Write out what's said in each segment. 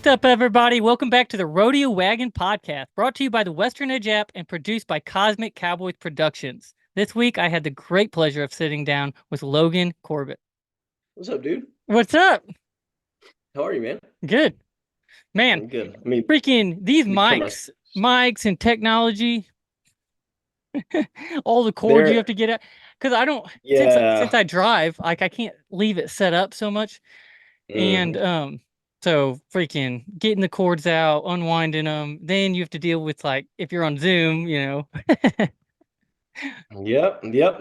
What's up, everybody? Welcome back to the Rodeo Wagon Podcast, brought to you by the Western Edge app and produced by Cosmic Cowboys Productions. This week, I had the great pleasure of sitting down with Logan Corbett. What's up, dude? What's up? How are you, man? Good. Man, I'm good. I mean, freaking these let me clear my. mics and technology, all the cords you have There, to get at. Because I don't, since yeah. I drive, like I can't leave it set up so much. And hmm so freaking getting the cords out, unwinding them, then you have to deal with like if you're on Zoom. Yep.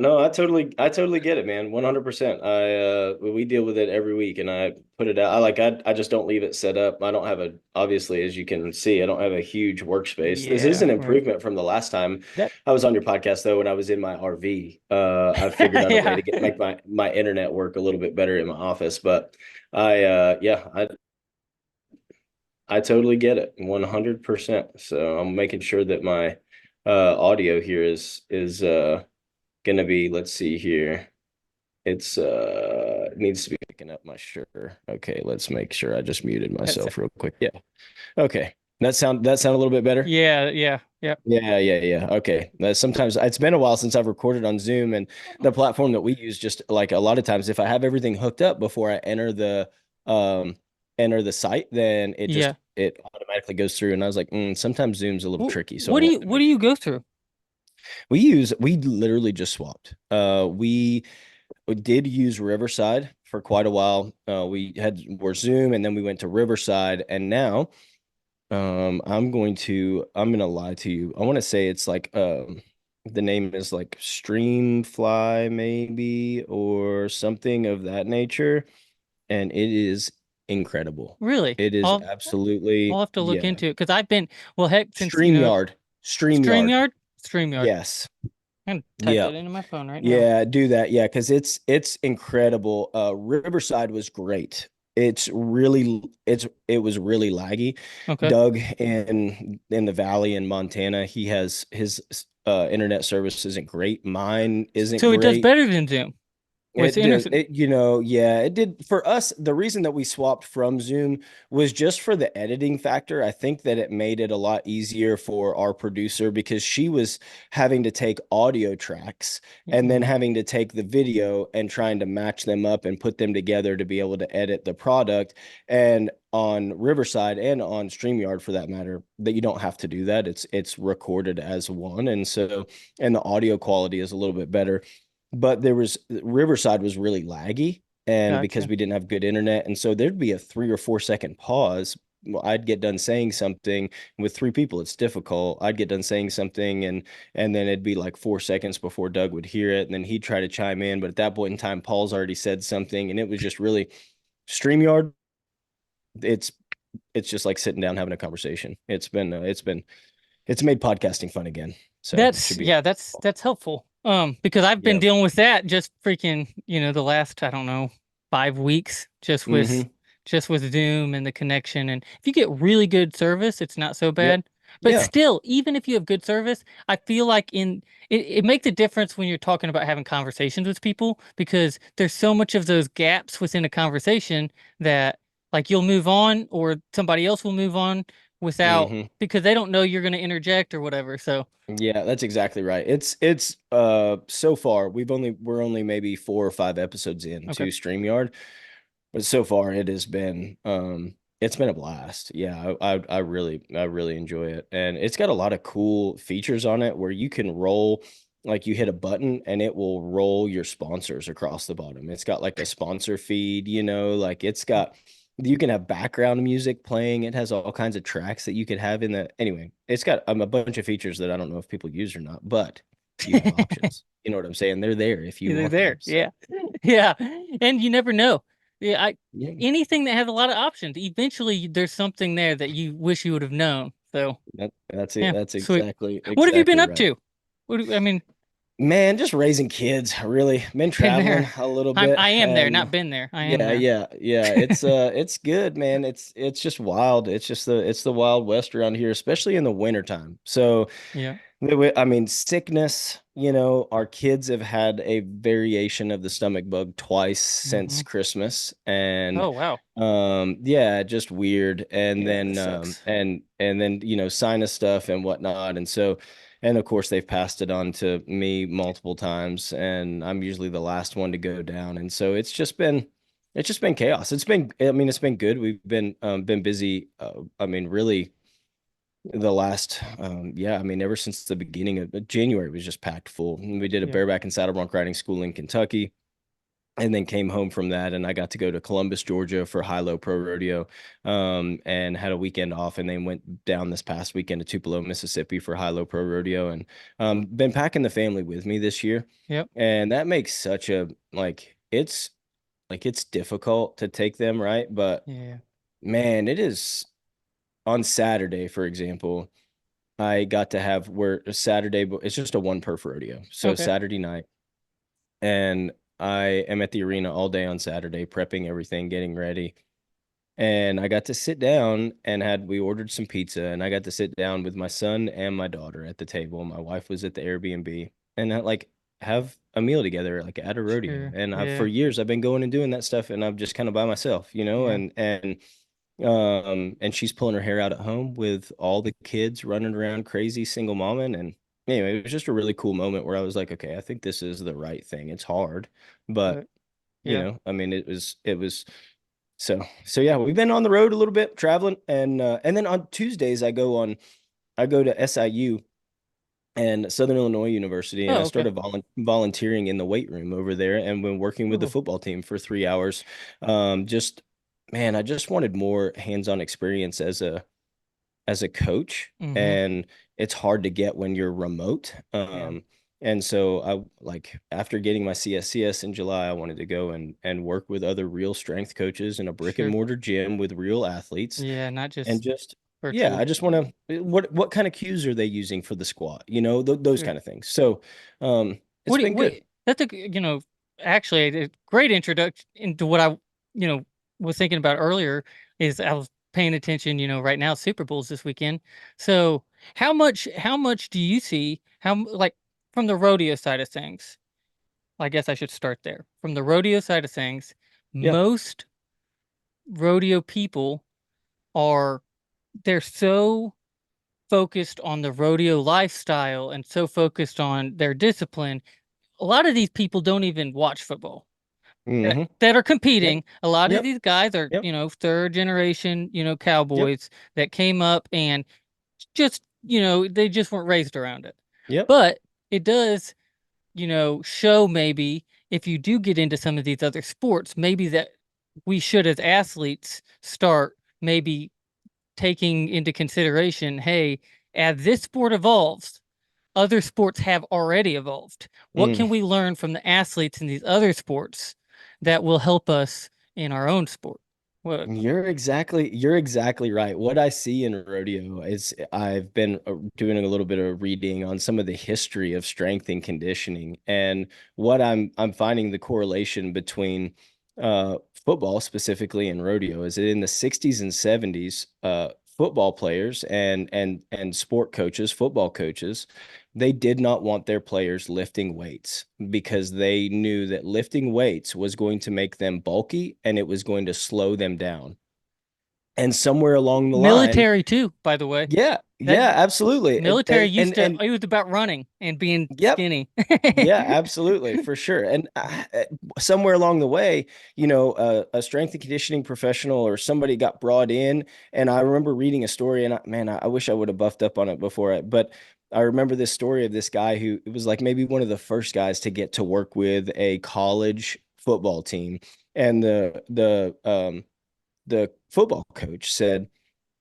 No, I totally get it, man. 100%. We deal with it every week, and I put it out. I just don't leave it set up. I don't have obviously, as you can see, I don't have a huge workspace. This is Yeah, an right. improvement from the last time That I was on your podcast, though, when I was in my RV. I figured out a way yeah. to make my internet work a little bit better in my office, but yeah, I totally get it, 100%. So I'm making sure that my audio here is gonna be, let's see here. It needs to be picking up my sure. Okay, let's make sure I just muted That's myself real quick. Yeah. Okay. That sound a little bit better? yeah. Yeah. Okay. Sometimes it's been a while since I've recorded on Zoom, and the platform that we use, just like a lot of times if I have everything hooked up before I um enter the site, then Yeah. it automatically goes through, and I was like, sometimes Zoom's a little tricky, so I wanted to What make do you sure. go through? We literally just swapped. We did use Riverside for quite a while. We're Zoom, and then we went to Riverside, and now I'm gonna lie to you. I want to say it's like the name is like Streamfly maybe, or something of that nature, and it is incredible. Really? It is I'll absolutely, have to look yeah. into it because I've been well heck since StreamYard. StreamYard. StreamYard? StreamYard. Yes. I'm gonna type Yeah. that into my phone right now. Yeah, do that. Yeah, because it's incredible. Riverside was great. It was really laggy. Okay. Doug in the valley in Montana, he has his internet service isn't great. Mine isn't So it does great. better than Zoom with It did internet. it, yeah, it did for us. The reason that we swapped from Zoom was just for the editing factor. I think that it made it a lot easier for our producer because she was having to take audio tracks and then Mhm. having to take the video and trying to match them up and put them together to be able to edit the product. And on Riverside and on StreamYard for that matter, that you don't have to do that. It's recorded as one. And the audio quality is a little bit better, but there was Riverside was really laggy, and because Gotcha. we didn't have good internet, and so there'd be a 3 or 4 second pause. Well, I'd get done saying something with three people. It's difficult. I'd get done saying something, and then it'd be like 4 seconds before Doug would hear it, and then he'd try to chime in. But at that point in time, Paul's already said something, and it was just really StreamYard. It's it's just like sitting down having a conversation. It's made podcasting fun again. So it should be. That's helpful. Because I've been Yeah. dealing with that just freaking, the last, I don't know, 5 weeks Mm-hmm. just with Zoom and the connection. And if you get really good service, it's not so Yep. bad. But Yeah. still, even if you have good service, I feel like it makes a difference when you're talking about having conversations with people because there's so much of those gaps within a conversation that like you'll move on or somebody else will move on without Mm-hmm. because they don't know you're going to interject or whatever. So Yeah, that's exactly right. It's so far we're only maybe 4 or 5 episodes in okay. to StreamYard, but so far it's been a blast. Yeah, I really enjoy it. And it's got a lot of cool features on it where you can roll, like you hit a button and it will roll your sponsors across the bottom. It's got like a sponsor feed, like it's got, you can have background music playing. It has all kinds of tracks that you could have in the, anyway, it's got a bunch of features that I don't know if people use or not, but you have options. You know what I'm saying? They're there if you They're want there. them. So, Yeah. Yeah. And you never know. Yeah, yeah, anything that has a lot of options, eventually there's something there that you wish you would have known. So, that's it. yeah, That's sweet. exactly What have you been exactly up right. to? I mean, Man, just raising kids, really. Been been traveling there. a little bit, I am there, and not been there. I am yeah, there. yeah. It's good, man. It's just wild. It's the Wild West around here, especially in the wintertime. So Yeah. I mean, sickness, our kids have had a variation of the stomach bug twice since Hmm. Christmas. And Oh, wow. yeah, just weird. And Yeah, that then sucks. and then, sinus stuff and whatnot. And of course they've passed it on to me multiple times, and I'm usually the last one to go down. And so it's just been chaos. It's been good. We've been busy. I mean, really the last yeah, ever since the beginning of January was just packed full. And we did a Yeah. bareback and saddle bronc riding school in Kentucky, and then came home from that, and I got to go to Columbus, Georgia for high-low pro rodeo, and had a weekend off, and then went down this past weekend to Tupelo, Mississippi for high-low pro rodeo, and been packing the family with me this year. Yep. And that makes such a it's difficult to take them, right? But Yeah. man, it is. On Saturday, for example, I got to have where Saturday, but it's just a one perf rodeo. So Okay. Saturday night, and I am at the arena all day on Saturday, prepping everything, getting ready. And I got to sit down and we ordered some pizza, and I got to sit down with my son and my daughter at the table. My wife was at the Airbnb, and have a meal together, like at a rodeo. Sure. And for Yeah. years I've been going and doing that stuff, and I'm just kind of by myself, Yeah. and she's pulling her hair out at home with all the kids running around crazy single momming. And anyway, it was just a really cool moment where I was like, okay, I think this is the right thing. It's hard, but But yeah. it was so yeah, we've been on the road a little bit traveling. And then on Tuesdays I go to SIU and Southern Illinois University, and I Oh, okay. started volunteering in the weight room over there, and been working with the Cool. football team for 3 hours. Just man, I just wanted more hands-on experience as a coach, Mm-hmm. and it's hard to get when you're remote. Yeah. And so after getting my CSCS in July, I wanted to go and work with other real strength coaches in a brick and Sure. mortar gym with real athletes, Yeah, not and just just yeah, virtually. I just want to what kind of cues are they using for the squat, those Sure. kind of things. So it's been good. That's actually a great introduction into what you know, was thinking about earlier is I was paying attention, right now Super Bowl's this weekend. So how much do you see like from the rodeo side of things? I guess I should start there. From the rodeo side of things, Yeah. most rodeo people are they're so focused on the rodeo lifestyle and so focused on their discipline. A lot of these people don't even watch football that, Hmm. that are Yep. competing. A lot of Yep. these guys are, Yep. third generation, Yep. cowboys that came up and just, they just weren't raised around it. Yep. But it does, show maybe if you do get into some of these other sports, maybe that we should as athletes start maybe taking into consideration, hey, as this sport evolves, other sports have already evolved. What Mm. can we learn from the athletes in these other sports that will help us in our own sport? What? You're exactly right. What I see in rodeo is I've been doing a little bit of reading on some of the history of strength and conditioning, and what I'm finding the correlation between football specifically and rodeo is that in the 60s and 70s, football players and sport coaches, football coaches, they did not want their players lifting weights because they knew that lifting weights was going to make them bulky and it was going to slow them down. And somewhere along the line, Military too, by the way. yeah, That yeah, absolutely. And military and used and, to and it was about running and being yep, skinny. yeah, absolutely, for sure. And somewhere along the way, a strength and conditioning professional or somebody got brought in. And I remember reading a story, and man, I wish I would have buffed up on it but I remember this story of this guy who it was like maybe one of the first guys to get to work with a college football team. And the football coach said,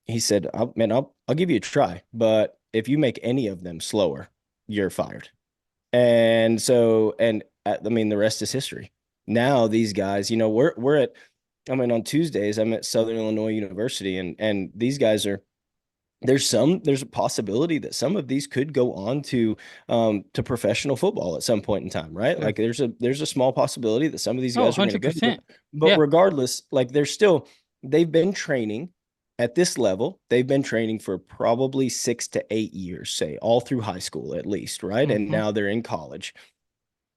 he said, Man, I'll give you a try, but if you make any of them slower, you're fired. And so, the rest is history. Now these guys, we're at, on Tuesdays, I'm at Southern Illinois University, and these guys are, there's a possibility that some of these could go on to professional football at some point in time, right? Sure. Like there's a small possibility that some of these Oh, guys are going to go, 100%. but Yeah. regardless, like they've been training, at this level, they've been training for probably 6 to 8 years, say, all through high school at least, right? And Hmm. now they're in college.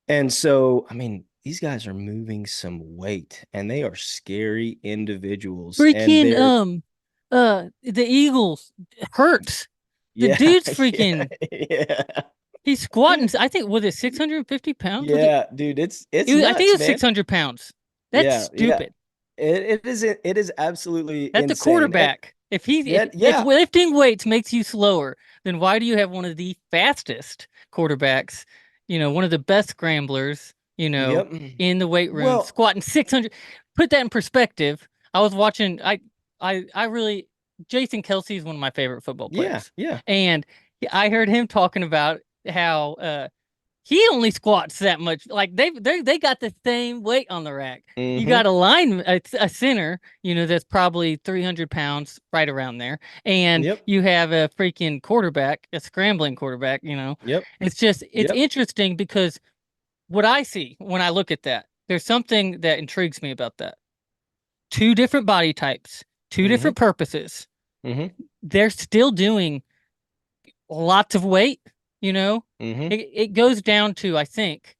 And so, I mean, these guys are moving some weight and they are scary individuals. And Freaking they're, the Eagles hurts. The yeah, dude's yeah, freaking yeah. he's squatting. I think was it 650 pounds? Was it? Yeah, dude, it's I think it nuts, was man. 600 pounds. That's Yeah, yeah. stupid. It is absolutely That's the insane. And quarterback. If he's that, if yeah. lifting weights makes you slower, then why do you have one of the fastest quarterbacks? One of the best scramblers. Yep. In the weight room, Well, squatting 600. Put that in perspective. I was watching. I really. Jason Kelsey is one of my favorite football yeah, players, yeah. and I heard him talking about how he only squats that much. Like they got the same weight on the rack. You Mm-hmm. got a center, that's probably 300 pounds, right around there, and Yep. you have a freaking quarterback, a scrambling quarterback. Yep. It's Yep. interesting because what I see when I look at that, there's something that intrigues me about that. Two different body types, two Mm-hmm. different purposes. Mm-hmm. They're still doing lots of weight, you know. Mm-hmm. It goes down to, I think,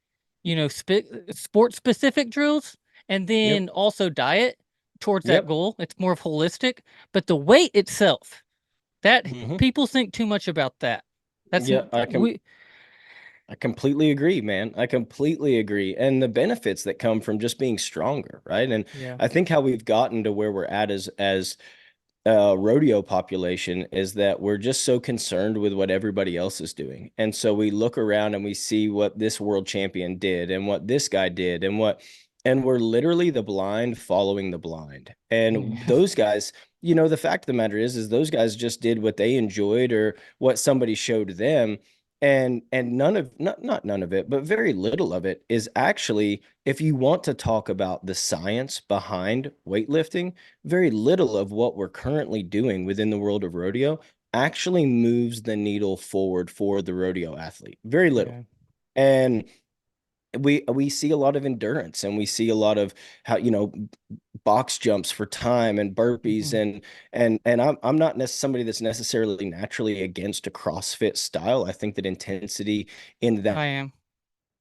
sport specific drills and Yep. then also diet towards that Yep. goal. It's more of holistic, but the weight itself, that Mm-hmm. people think too much about that. That's Yeah, we I completely agree, man. I completely agree. And the benefits that come from just being stronger, right? And Yeah. I think how we've gotten to where we're at as rodeo population is that we're just so concerned with what everybody else is doing. And so we look around and we see what this world champion did and what this guy did and we're literally the blind following the blind. And Yeah. those guys, the fact of the matter is those guys just did what they enjoyed or what somebody showed them. And none of not none of it, but very little of it is actually, if you want to talk about the science behind weightlifting, very little of what we're currently doing within the world of rodeo actually moves the needle forward for the rodeo athlete. Very little. Yeah. And we see a lot of endurance and we see a lot of how box jumps for time and burpees Mhm. and I'm not somebody that's necessarily naturally against a CrossFit style. I think that intensity in that I am.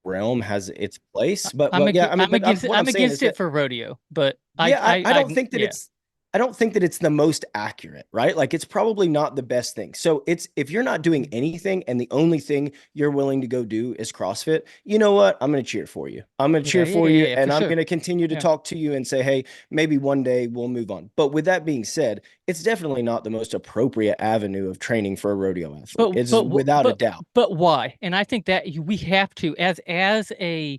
realm has its place, but yeah, I mean, I'm but against it. what I'm I'm saying is against it that for rodeo, but yeah, I don't think that yeah. it's the most accurate, right? Like it's probably not the best thing. So it's if you're not doing anything and the only thing you're willing to go do is CrossFit, you know what? I'm going to cheer for you. I'm going to Yeah, cheer yeah, for yeah, you yeah, and for I'm sure. going to continue to Yeah. talk to you and say, "Hey, maybe one day we'll move on." But with that being said, it's definitely not the most appropriate avenue of training for a rodeo athlete. But It's but without a but doubt. but why? And I think that we have to, as a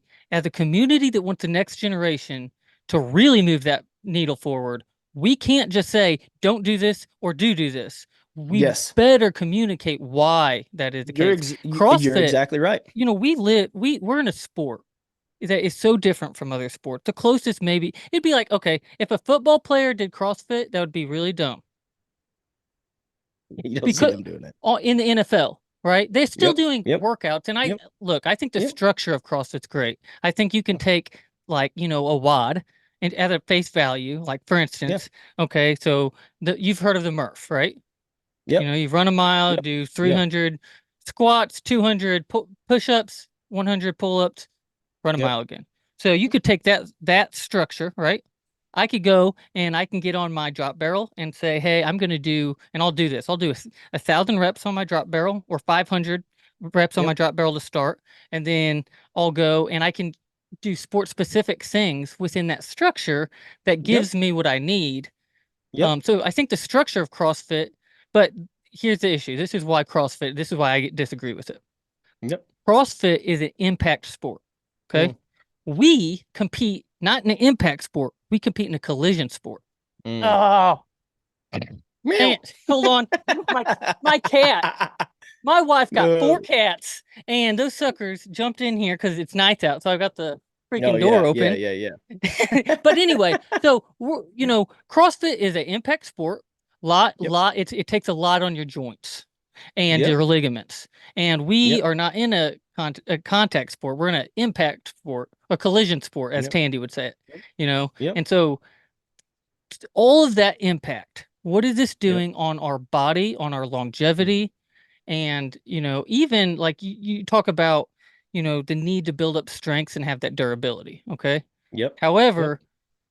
community that wants the next generation to really move that needle forward. We can't just say don't do this or do this. We Yes. better communicate why that is the case. You're CrossFit, exactly right. we're in a sport that is so different from other sports. The closest maybe it'd be like, okay, if a football player did CrossFit, that would be really dumb You don't see because them doing it. in the NFL, right? They're still Yep. doing Yep. workouts. And Yep. I think the Yep. structure of CrossFit's great. I think you can take like, a WOD and at a face value, like for Yeah. instance, okay, so you've heard of the Murph, right? Yep. You run a mile, Yep. do Yeah. 300 squats, 200 push-ups, 100 pull-ups, run a Yep. mile again. So you could take that structure, right? I could go and I can get on my drop barrel and say, hey, I'm going to do, and I'll do this. I'll do 1,000 reps on my drop barrel or 500 reps on my Yep. drop barrel to start. And then I'll go and I can do sport specific things within that structure that Yep. gives me what I need. Yep. So I think the structure of CrossFit, but here's the issue. This is why I disagree with it. Yep. CrossFit is an impact sport. Okay. Mm, We compete not in an impact sport, we compete in a collision sport. mm. Oh, dang Meow. it. Hold on. My cat. My wife got four No. cats, and those suckers jumped in here because it's nights out. So I got the Oh freaking door yeah. Yeah. open. Yeah. Yeah. But anyway, so CrossFit is an impact sport. Yep. It takes a lot on your joints and Yep. your ligaments. And we Yep. are not in a contact sport. We're in an impact sport, a collision sport, as Yep. Tandy would say it. Yep. And so all of that impact. What is this Yep. doing on our body, on our Mm. longevity? And, even like you talk about, the need to build up strengths and have that durability. Okay. Yep. Yep. However,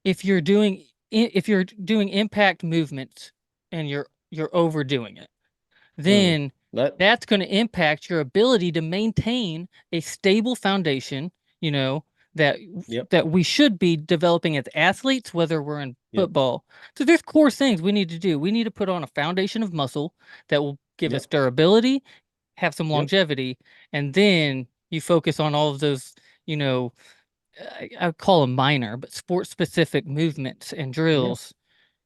if you're doing impact movements and you're overdoing it, Mm. then That. that's going to impact your ability to maintain a stable foundation, you know, that Yep. that we should be developing as athletes, whether we're in Yep. football. So there's core things we need to do. We need to put on a foundation of muscle that will give us Yep. durability, have some Yep. longevity, and then you focus on all of those, you know, I call them minor, but sport specific movements and Yeah. drills,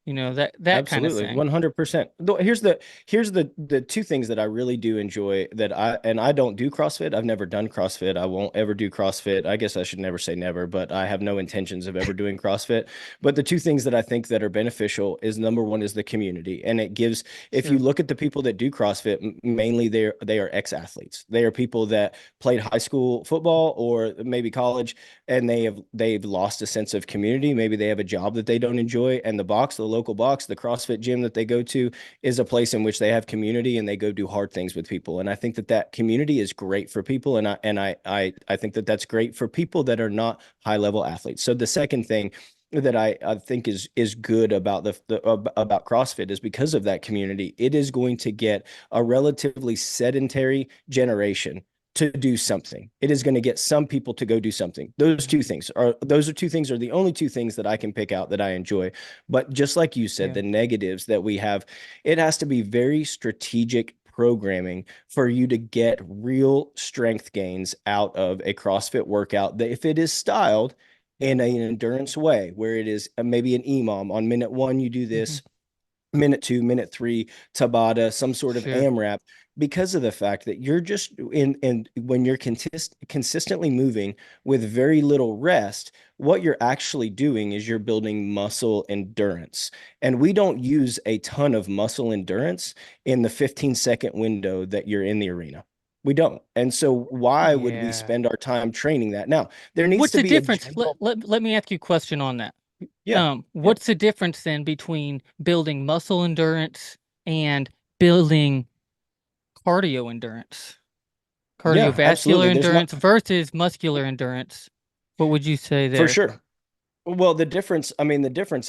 that kind of Absolutely, thing. 100%. Here's the two things that I really do enjoy that I don't do CrossFit. I've never done CrossFit. I won't ever do CrossFit. I guess I should never say never, but I have no intentions of ever doing CrossFit. But the two things that I think that are beneficial is number one is the community, and it gives. If you Sure. look at the people that do CrossFit, mainly they are ex-athletes. They are people that played high school football or maybe college, and they've lost a sense of community. Maybe they have a job that they don't enjoy, and the local box, the CrossFit gym that they go to is a place in which they have community and they go do hard things with people. And I think that that community is great for people, and I think that that's great for people that are not high level athletes. So the second thing that I think is good about about CrossFit is because of that community. It is going to get a relatively sedentary generation to do something. It is going to get some people to go do something. Mhm. Those two things are the only two things that I can pick out that I enjoy. But just like you said, Yeah. the negatives that we have, it has to be very strategic programming for you to get real strength gains out of a CrossFit workout that if it is styled Yeah. in an endurance way, where it is maybe an EMOM on minute one, you do Hmm. this, minute two, minute three, Tabata, some sort of Sure. AMRAP, because of the fact that you're just in when you're consistently moving with very little rest, what you're actually doing is you're building muscle endurance. And we don't use a ton of muscle endurance in the 15-second window that you're in the arena. We don't. And so why would we Yeah. spend our time training that? Now, there needs What's to the be a difference? Let, general, let, let me ask you a question on that. yeah, yeah, What's the difference then between building muscle endurance and building cardio endurance, yeah, cardiovascular absolutely. There's not endurance versus muscular endurance? What would you say for there? sure. Well, the difference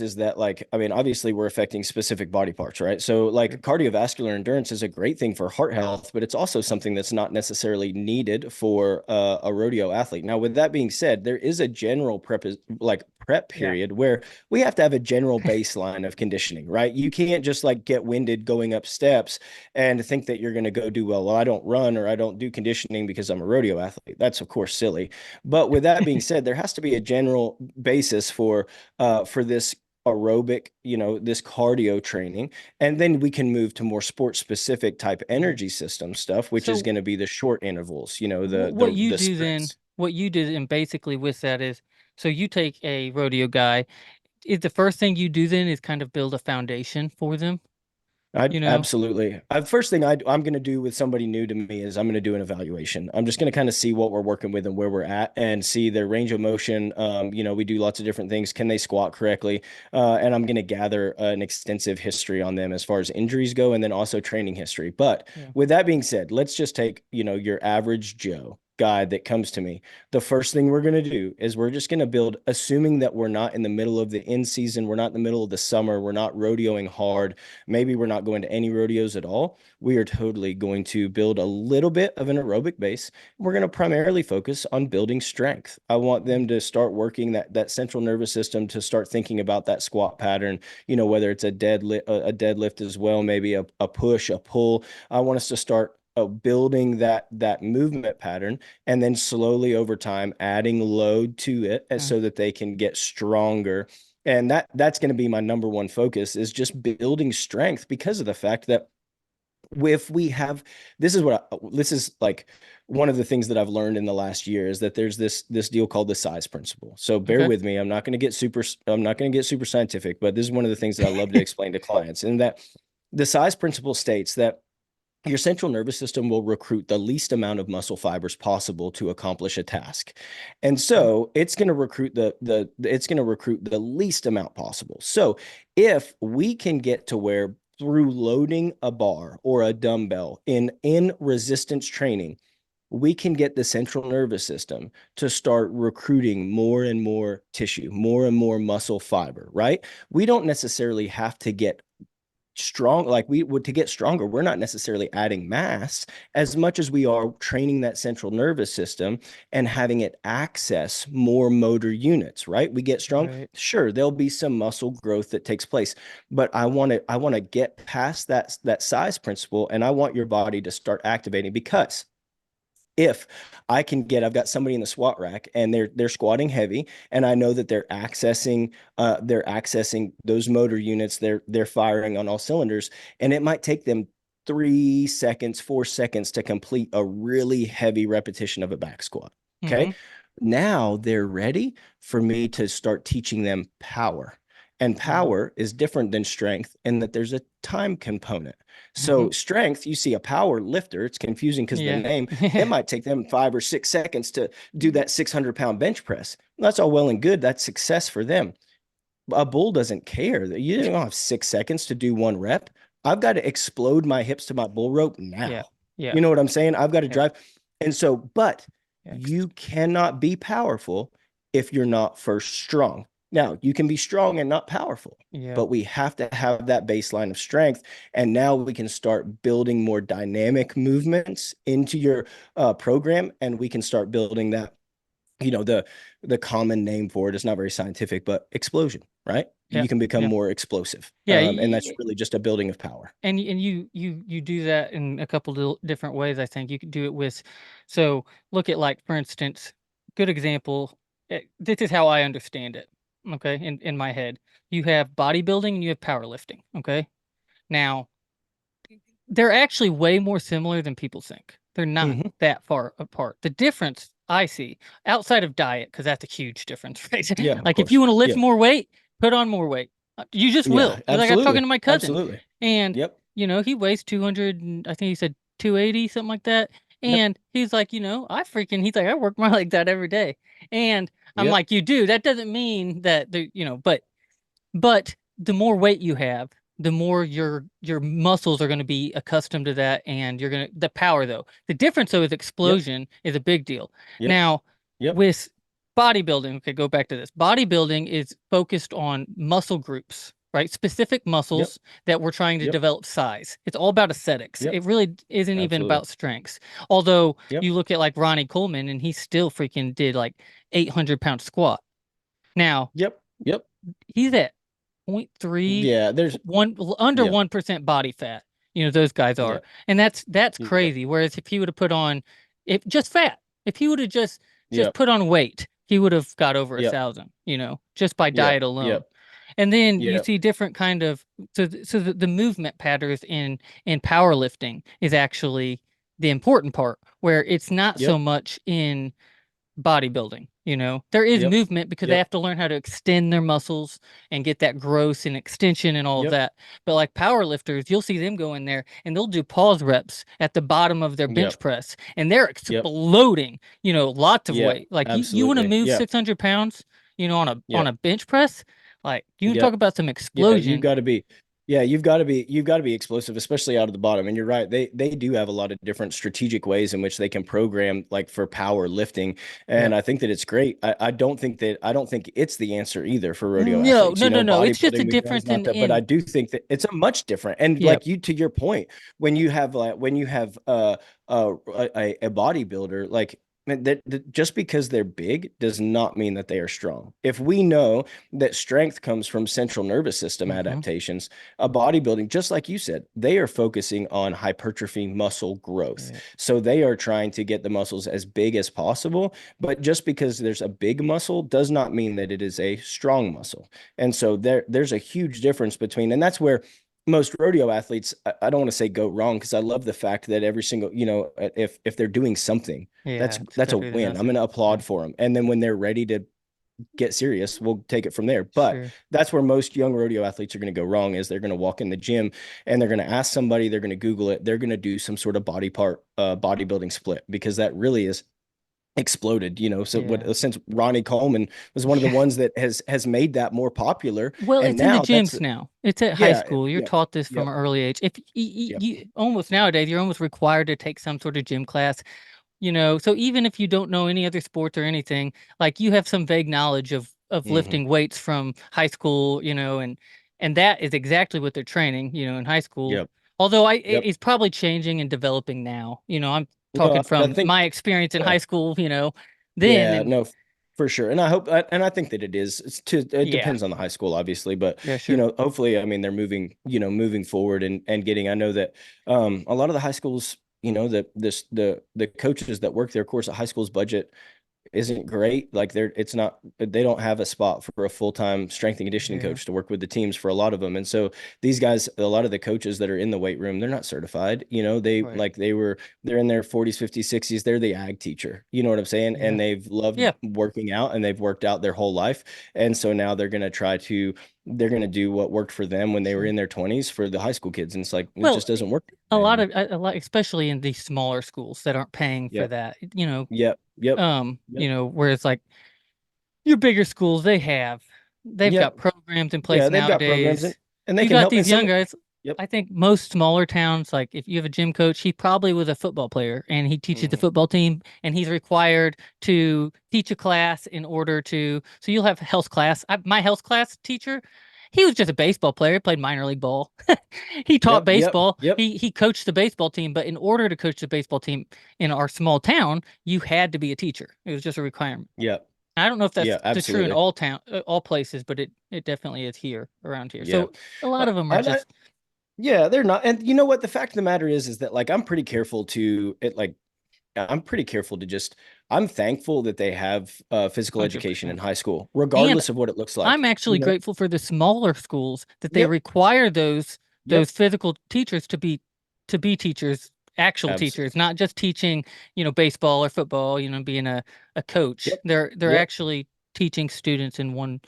is that, like, obviously we're affecting specific body parts, right? So, Sure. like, cardiovascular endurance is a great thing for heart health, but it's also something that's not necessarily needed for a rodeo athlete. Now, with that being said, there is a general prep Yeah. period where we have to have a general baseline of conditioning, right? You can't just like get winded going up steps and think that you're going to go do well. Well, I don't run or I don't do conditioning because I'm a rodeo athlete. That's of course silly. But with that being said, there has to be a general basis for this aerobic, this cardio training, and then we can move to more sports specific type Mhm. energy system stuff, which is So going to be the short intervals, what you the do then, sprints. what you did and basically with that is, so you take a rodeo guy, is the first thing you do then is kind of build a foundation for them, I you know? absolutely. First thing I'm going to do with somebody new to me is I'm going to do an evaluation. I'm just going to kind of see what we're working with and where we're at, and see their range of motion. We do lots of different things. Can they squat correctly? And I'm going to gather an extensive history on them as far as injuries go, and then also training history. But Yeah. with that being said, let's just take your average Joe guy that comes to me. The first thing we're going to do is we're just going to build, assuming that we're not in the middle of the in season, we're not in the middle of the summer, we're not rodeoing hard. Maybe we're not going to any rodeos at all. We are totally going to build a little bit of an aerobic base. We're going to primarily focus on building strength. I want Mhm. them to start working that central nervous system, to start thinking about that squat pattern, whether it's a deadlift as well, maybe a push, a pull. I want us to start building that movement pattern, and then slowly over time adding load to it Okay. so that they can get stronger. And that's going to be my number one focus, is just building strength, because of the fact that if we have, this is like one of the things that I've learned in the last year, is that there's this deal called the size principle. So bear Okay. with me. I'm not going to get super scientific, but this is one of the things that I love to explain to clients, and that the size principle states that your central nervous system will recruit the least amount of muscle fibers possible to accomplish a task. And Okay. so it's going to recruit it's going to recruit the least amount possible. So if we can get to where through loading a bar or a dumbbell in resistance training, we can get the central nervous system to start recruiting more and more tissue, more and more muscle fiber, right? We don't necessarily have to get strong, like we would to get stronger. We're not necessarily adding mass as much as we are training that central nervous system and having it access more motor units, right? We get strong. Right. Sure, there'll be some muscle growth that takes place, but I want to get past that size principle, and I want your body to start activating. Because if I've got somebody in the squat rack and they're squatting heavy, and I know that they're accessing those motor units, they're firing on all cylinders, and it might take them 3 seconds, 4 seconds to complete a really heavy repetition of a back squat. Okay. Mm-hmm. Now they're ready for me to start teaching them power. And Mm-hmm. power is different than strength in that there's a time component. Mm-hmm. So strength, you see a power lifter, it's confusing because the Yeah. name, it might take them 5 or 6 seconds to do that 600-pound bench press. That's all well and good. That's success for them. A bull doesn't care that you don't have 6 seconds to do one rep. I've got to explode my hips to my bull rope Yeah. now. Yeah. You know what I'm saying? I've got to Yeah. drive. And so, but Yeah. you cannot be powerful if you're not first strong. Now, you can be strong and not powerful, Yeah. but we have to have that baseline of strength. And now we can start building more dynamic movements into your program, and we can start building that, the common name for it is not very scientific, but explosion, right? Yeah. You can become Yeah. more explosive. Yeah. And that's really just a building of power. And you do that in a couple of different ways. I think you could do it with, so look at, like, for instance, good example. This is how I understand it. Okay, in my head, you have bodybuilding and you have powerlifting. Okay, now they're actually way more similar than people think. They're not Hmm. that far apart. The difference I see outside of diet, because that's a huge difference, right? Yeah, of Like, if you course. want to lift Yeah. more weight, put on more weight. You just Yeah, will. Like, I was talking absolutely. to my cousin, Absolutely. and Yep. he weighs 200, and I think he said 280, something like that. Yep. And he's like, he's like, I work my like that every day. And I'm Yep. like, you do. That doesn't mean that but the more weight you have, the more your muscles are going to be accustomed to that, and you're going to the power, though. The difference, though, is Yep. explosion is a big deal. Yep. Now, Yep. with bodybuilding, okay, go back to this. Bodybuilding is focused on muscle groups, right? Specific Yep. muscles that we're trying to Yep. develop size. It's all about aesthetics. Yep. It really isn't even Absolutely. about strengths. Although Yep. you look at, like, Ronnie Coleman, and he still freaking did like 800-pound squat. Now, Yep. Yep. he's at point 0.3, Yeah, there's under yeah. 1% body fat. Those guys are. Yeah. And that's Yep. crazy. Whereas if he would have put on, if just fat, if he would have just Yep. put on weight, he would have got over a Yep. thousand, just by Yep. diet alone. Yep. And then you Yep. see different kind of, so the movement patterns in powerlifting is actually the important part, where it's not so Yep. much in bodybuilding. There is Yep. movement because they Yep. have to learn how to extend their muscles and get that growth and extension and all of Yep. that. But like power lifters, you'll see them go in there and they'll do pause reps at the bottom of their bench Yep. press, and they're Yep. exploding, lots of Yeah, weight. Like, you want to absolutely. move Yeah. 600 pounds, on Yeah. a bench press, like, you can talk Yep. about some Yeah, you've explosion. got to be, yeah, you've got to be explosive, especially out of the bottom. And you're right, they do have a lot of different strategic ways in which they can program, like for power lifting. Yeah. And I think that it's great. I don't think it's the answer either for rodeo No, athletes. no, no, no. It's just a Bodybuilding we know is difference not in that, but I do think that it's a much different. And yeah. like you, to your point, when you have a bodybuilder, like, man, just because they're big does not mean that they are strong. If we know that strength comes from central nervous system Hmm. adaptations, a bodybuilding, just like you said, they are focusing on hypertrophy muscle growth. Yeah. So they are trying to get the muscles as big as possible. But just because there's a big muscle does not mean that it is a strong muscle. And so there's a huge difference between, and that's where most rodeo athletes, I don't want to say go wrong, because I love the fact that every single, if they're doing something, Yeah, that's it's that's a better than win. I'm going nothing. to Yeah. applaud for them. And then when they're ready to get serious, we'll take it from there. But Sure. that's where most young rodeo athletes are going to go wrong is they're going to walk in the gym and they're going to ask somebody, they're going to Google it, they're going to do some sort of body part bodybuilding split because that really is exploded, so Yeah. since Ronnie Coleman was one of the Yeah. ones that has made that more popular, Well, and it's in the now that's gyms now. It's at high yeah, school. You're yep, taught this from yep, an early age. If yep, you almost nowadays, you're almost required to take some sort of gym class, so even if you don't know any other sports or anything, like you have some vague knowledge of hmm, lifting weights from high school, and that is exactly what they're training, in high school. yep, Although yep. it's probably changing and developing now. I'm No, talking I from think my experience in yeah. high school, then Yeah, and no, for sure. And I think that it is. It yeah, depends on the high school, obviously, but yeah, sure, hopefully, I mean, they're moving forward and getting. I know that a lot of the high schools, the coaches that work there, of course, a high school's budget isn't great. Like it's not, they don't have a spot for a full-time strength and conditioning yeah, coach to work with the teams for a lot of them. And so these guys, a lot of the coaches that are in the weight room, they're not certified. right, They're in their 40s, 50s, 60s. They're the ag teacher. You know what I'm saying? yeah, And they've loved yeah, working out and they've worked out their whole life. And so now they're going to do what worked for them when they were sure. in their 20s for the high school kids. And it's like, it Well, just doesn't work a anymore. a lot, especially in these smaller schools that aren't paying for Yep. that, Yep. Yep. Yep. whereas like your bigger schools, they've got Yep. programs in place Yeah, they've got programs nowadays. and they You can got help. And these young some, guys. yep. I think most smaller towns, like if you have a gym coach, he probably was a football player and he teaches the Hmm. football team and he's required to teach a class in order to, so you'll have health class. My health class teacher, he was just a baseball player, played minor league ball. He taught Yep. Yep. baseball. Yep. He coached the baseball team, but in order to coach the baseball team in our small town, you had to be a teacher. It was just a requirement. Yep. I don't know if Yeah, that's the true in absolutely. all places, but it definitely is here around here. Yeah. So a lot of them are I just yeah, they're not. And you know what? The fact of the matter is that like I'm pretty careful to just I'm thankful that they have physical education in 100%. high school, And regardless of what it looks I'm like. actually grateful for the smaller schools that they Yep. require those Yep. physical teachers to be teachers, actual teachers, Absolutely. not just teaching, baseball or football, being a coach. Yep. They're Yep. actually teaching students in one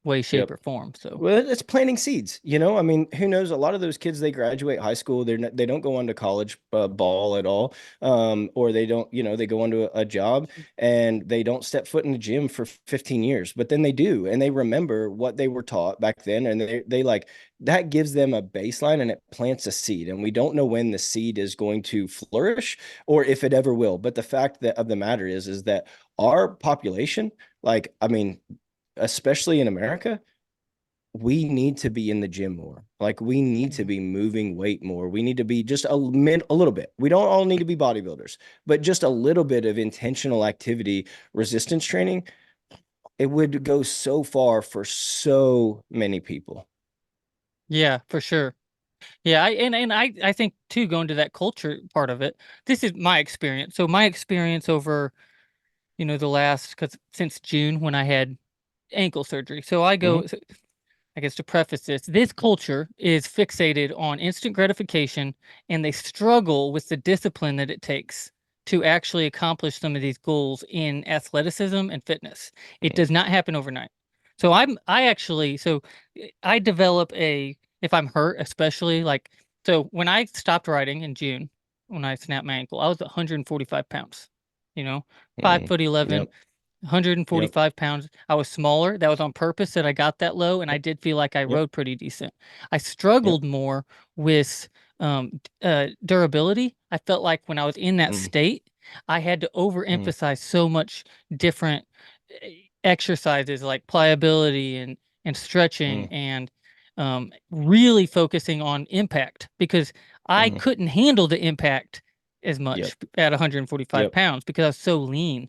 way, shape, Yep. or form. So Well, it's planting seeds. I mean, who knows? A lot of those kids, they graduate high school, they don't go on to college ball at all, or they don't, they go onto a job and they don't step foot in the gym for 15 years, but then they do, and they remember what they were taught back then, and they like that gives them a baseline and it plants a seed, and we don't know when the seed is going to flourish or if it ever will. But the fact that of the matter is that our population, like, I mean, especially in America, we need to be in the gym more. Like we need to yeah. be moving weight more. We need to be just a little bit. We don't all need to be bodybuilders, but just a little bit of intentional activity, resistance training. It would go so far for so many people. Yeah, for sure. Yeah, I think too, going to that culture part of it. This is my experience. So my experience over, the last, because since June when I had ankle surgery. So Hmm. I guess to preface this culture is fixated on instant gratification and they struggle with the discipline that it takes to actually accomplish some of these goals in athleticism and fitness. It does not happen overnight. So I develop if I'm hurt, especially like, so when I stopped riding in June, when I snapped my ankle, I was 145 pounds, you know, five Hmm. foot 11, Yep. Yep. 145 pounds. I was smaller. That was on purpose that I got that low, and I Yep. did feel like I Yep. rode pretty decent. I Yep. struggled more with durability. I felt like when I was in that Mm, state, I had to mm, overemphasize so much different exercises like pliability and stretching mm, and really focusing on impact because I mm. couldn't handle the impact as Yep. much at 145 Yep. pounds because I was so lean.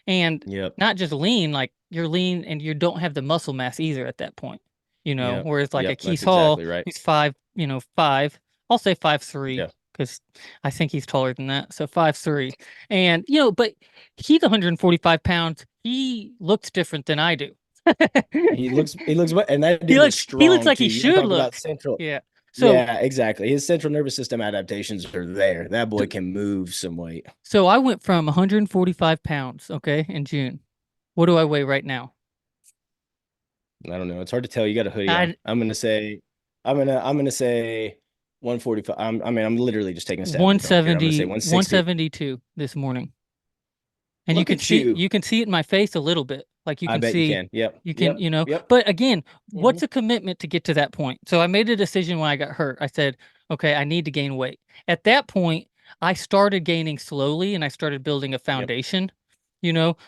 And Yep. not just lean, like you're lean and you don't have the muscle mass either at that point, Yep. whereas like a Yep. Keith That's Hall, exactly right. who's five, I'll say 5'3" Yeah. because I think he's taller than that. So 5'3". And, but he's 145 pounds. He looks different than I do. He looks, and that He dude is looks strong like too. he You want to should talk about look. central. Yeah. So Yeah, exactly. His central nervous system adaptations are there. That boy so can move some weight. so I went from 145 pounds, okay, in June. What do I weigh right now? I don't know. It's hard to tell. You got a hoodie on. I I'm gonna say 145. I mean, I'm literally just taking a stab in the dark here. I'm gonna say 160. 172 this morning. And Look at you. you can see it in my face a little bit. Like I bet you can. Yep. you can, Yep. Yep. but again, Hmm. what's a commitment to get to that point? So I made a decision when I got hurt. I said, okay, I need to gain weight. At that point, I started gaining slowly and I started building a Yep. foundation,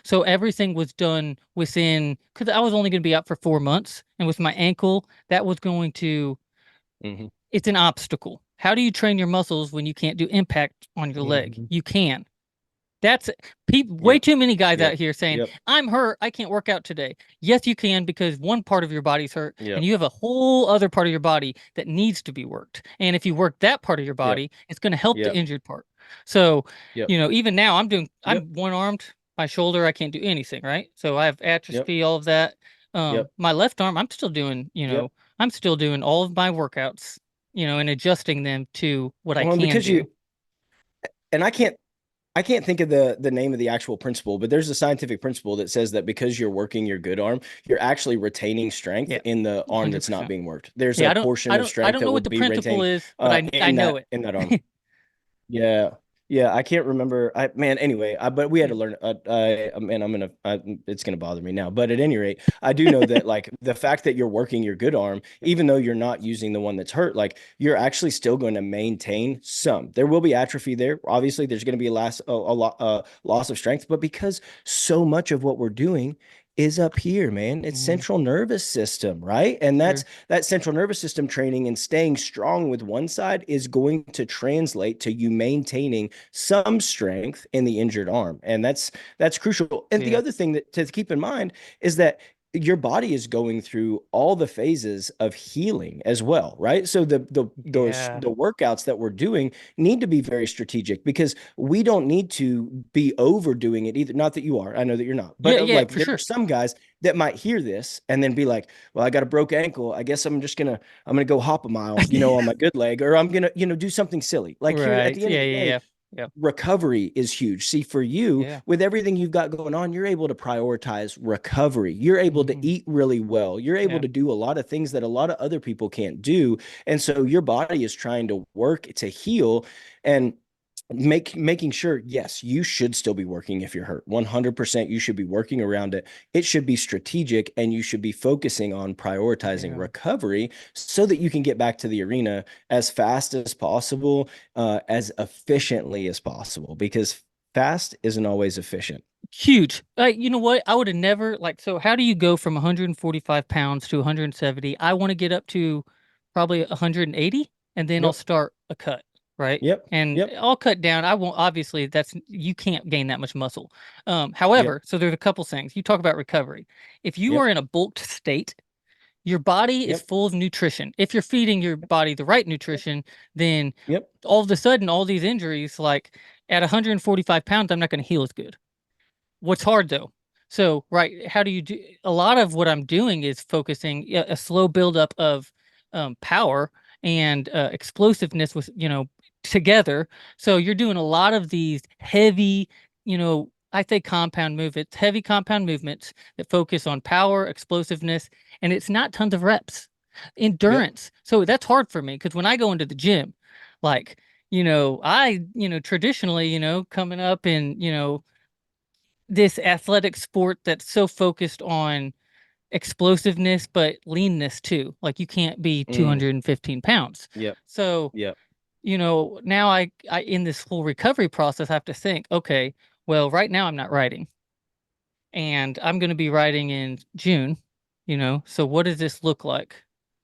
so everything was done within, because I was only going to be out for 4 months. And with my ankle, that was going to, Hmm. it's an obstacle. How do you train your muscles when you can't do impact on your leg? Hmm. You can. That's people, way Yep. too many guys out Yep. here saying, Yep. I'm hurt, I can't work out today. Yes, you can because one part of your body's hurt and Yep. you have a whole other part of your body that needs to be worked. And if you work that part of your Yep. body, it's going to help the Yep. injured part. So, Yep. even now Yep. I'm one armed, my shoulder, I can't do anything, right? So I have Yep. atrophy, all of that. Yep. My left arm, I'm still doing, Yep. I'm still doing all of my workouts, and adjusting them to what I Well, and can because you do. and I can't think of the name of the actual principle, but there's a scientific principle that says that because you're working your good arm, you're actually retaining strength Yeah, in the arm that's not 100%. being worked. There's Yeah, a portion of I strength don't that know will what the be principle retained is, but I in know that it. arm. Yeah. Yeah, I can't remember. Man, anyway, but we had Yeah. to learn. Man, it's gonna bother me now. But at any rate, I do know that like the fact that you're working your good arm, even though you're not using the one that's hurt, like you're actually still going to maintain some. There will be atrophy there. Obviously, there's going to be loss of strength, but because so much of what we're doing is up here, man. It's Mhm. central nervous system, right? And that's Sure. that central nervous system training and staying strong with one side is going to translate to you maintaining some strength in the injured arm. And that's crucial. And the Yeah. other thing that to keep in mind is that your body is going through all the phases of healing as well, right? So Yeah. the workouts that we're doing need to be very strategic because we don't need to be overdoing it either. Not that you are, I know that you're not, but Yeah, yeah, like for there are sure. some guys that might hear this and then be like, well, I got a broke ankle. I guess I'm gonna go hop a mile, on my good leg, or I'm gonna, do something silly. Like here at Right. the end of Yeah, the yeah, day, yeah. Yeah. recovery is huge. See, for you, Yeah. with everything you've got going on, you're able to prioritize recovery. You're able to Hmm. eat really well. You're able Yeah. to do a lot of things that a lot of other people can't do. And so your body is trying to work to heal and making sure, yes, you should still be working if you're hurt. 100% you should be working around it. It should be strategic and you should be focusing on prioritizing Yeah. recovery so that you can get back to the arena as fast as possible, as efficiently as possible, because fast isn't always efficient. Huge. You know what? I would have never so how do you go from 145 pounds to 170? I want to get up to probably 180 and then I'll Yep. start a cut, right? Yep. And Yep. I'll cut down. I won't, obviously you can't gain that much muscle. Yep. However, so there's a couple things. You talk about recovery. If you are Yep. in a bulked state, your body is Yep. full of nutrition. If you're feeding your body the right nutrition, then Yep. all of a sudden, all these injuries, like at 145 pounds, I'm not going to heal as good. What's hard though? So, right, how do you do? A lot of what I'm doing is focusing a slow buildup of power and explosiveness together. So you're doing a lot of these heavy, I say compound movements, heavy compound movements that focus on power, explosiveness, and it's not tons of reps. Yep. Endurance. So that's hard for me because when I go into the gym, like, traditionally, coming up and, this athletic sport that's so focused on explosiveness but leanness too. Like you can't be Mm. 215 pounds. Yep. So, Yep. now I in this whole recovery process have to think, okay, well, right now I'm not riding and I'm going to be riding in June, so what does this look like?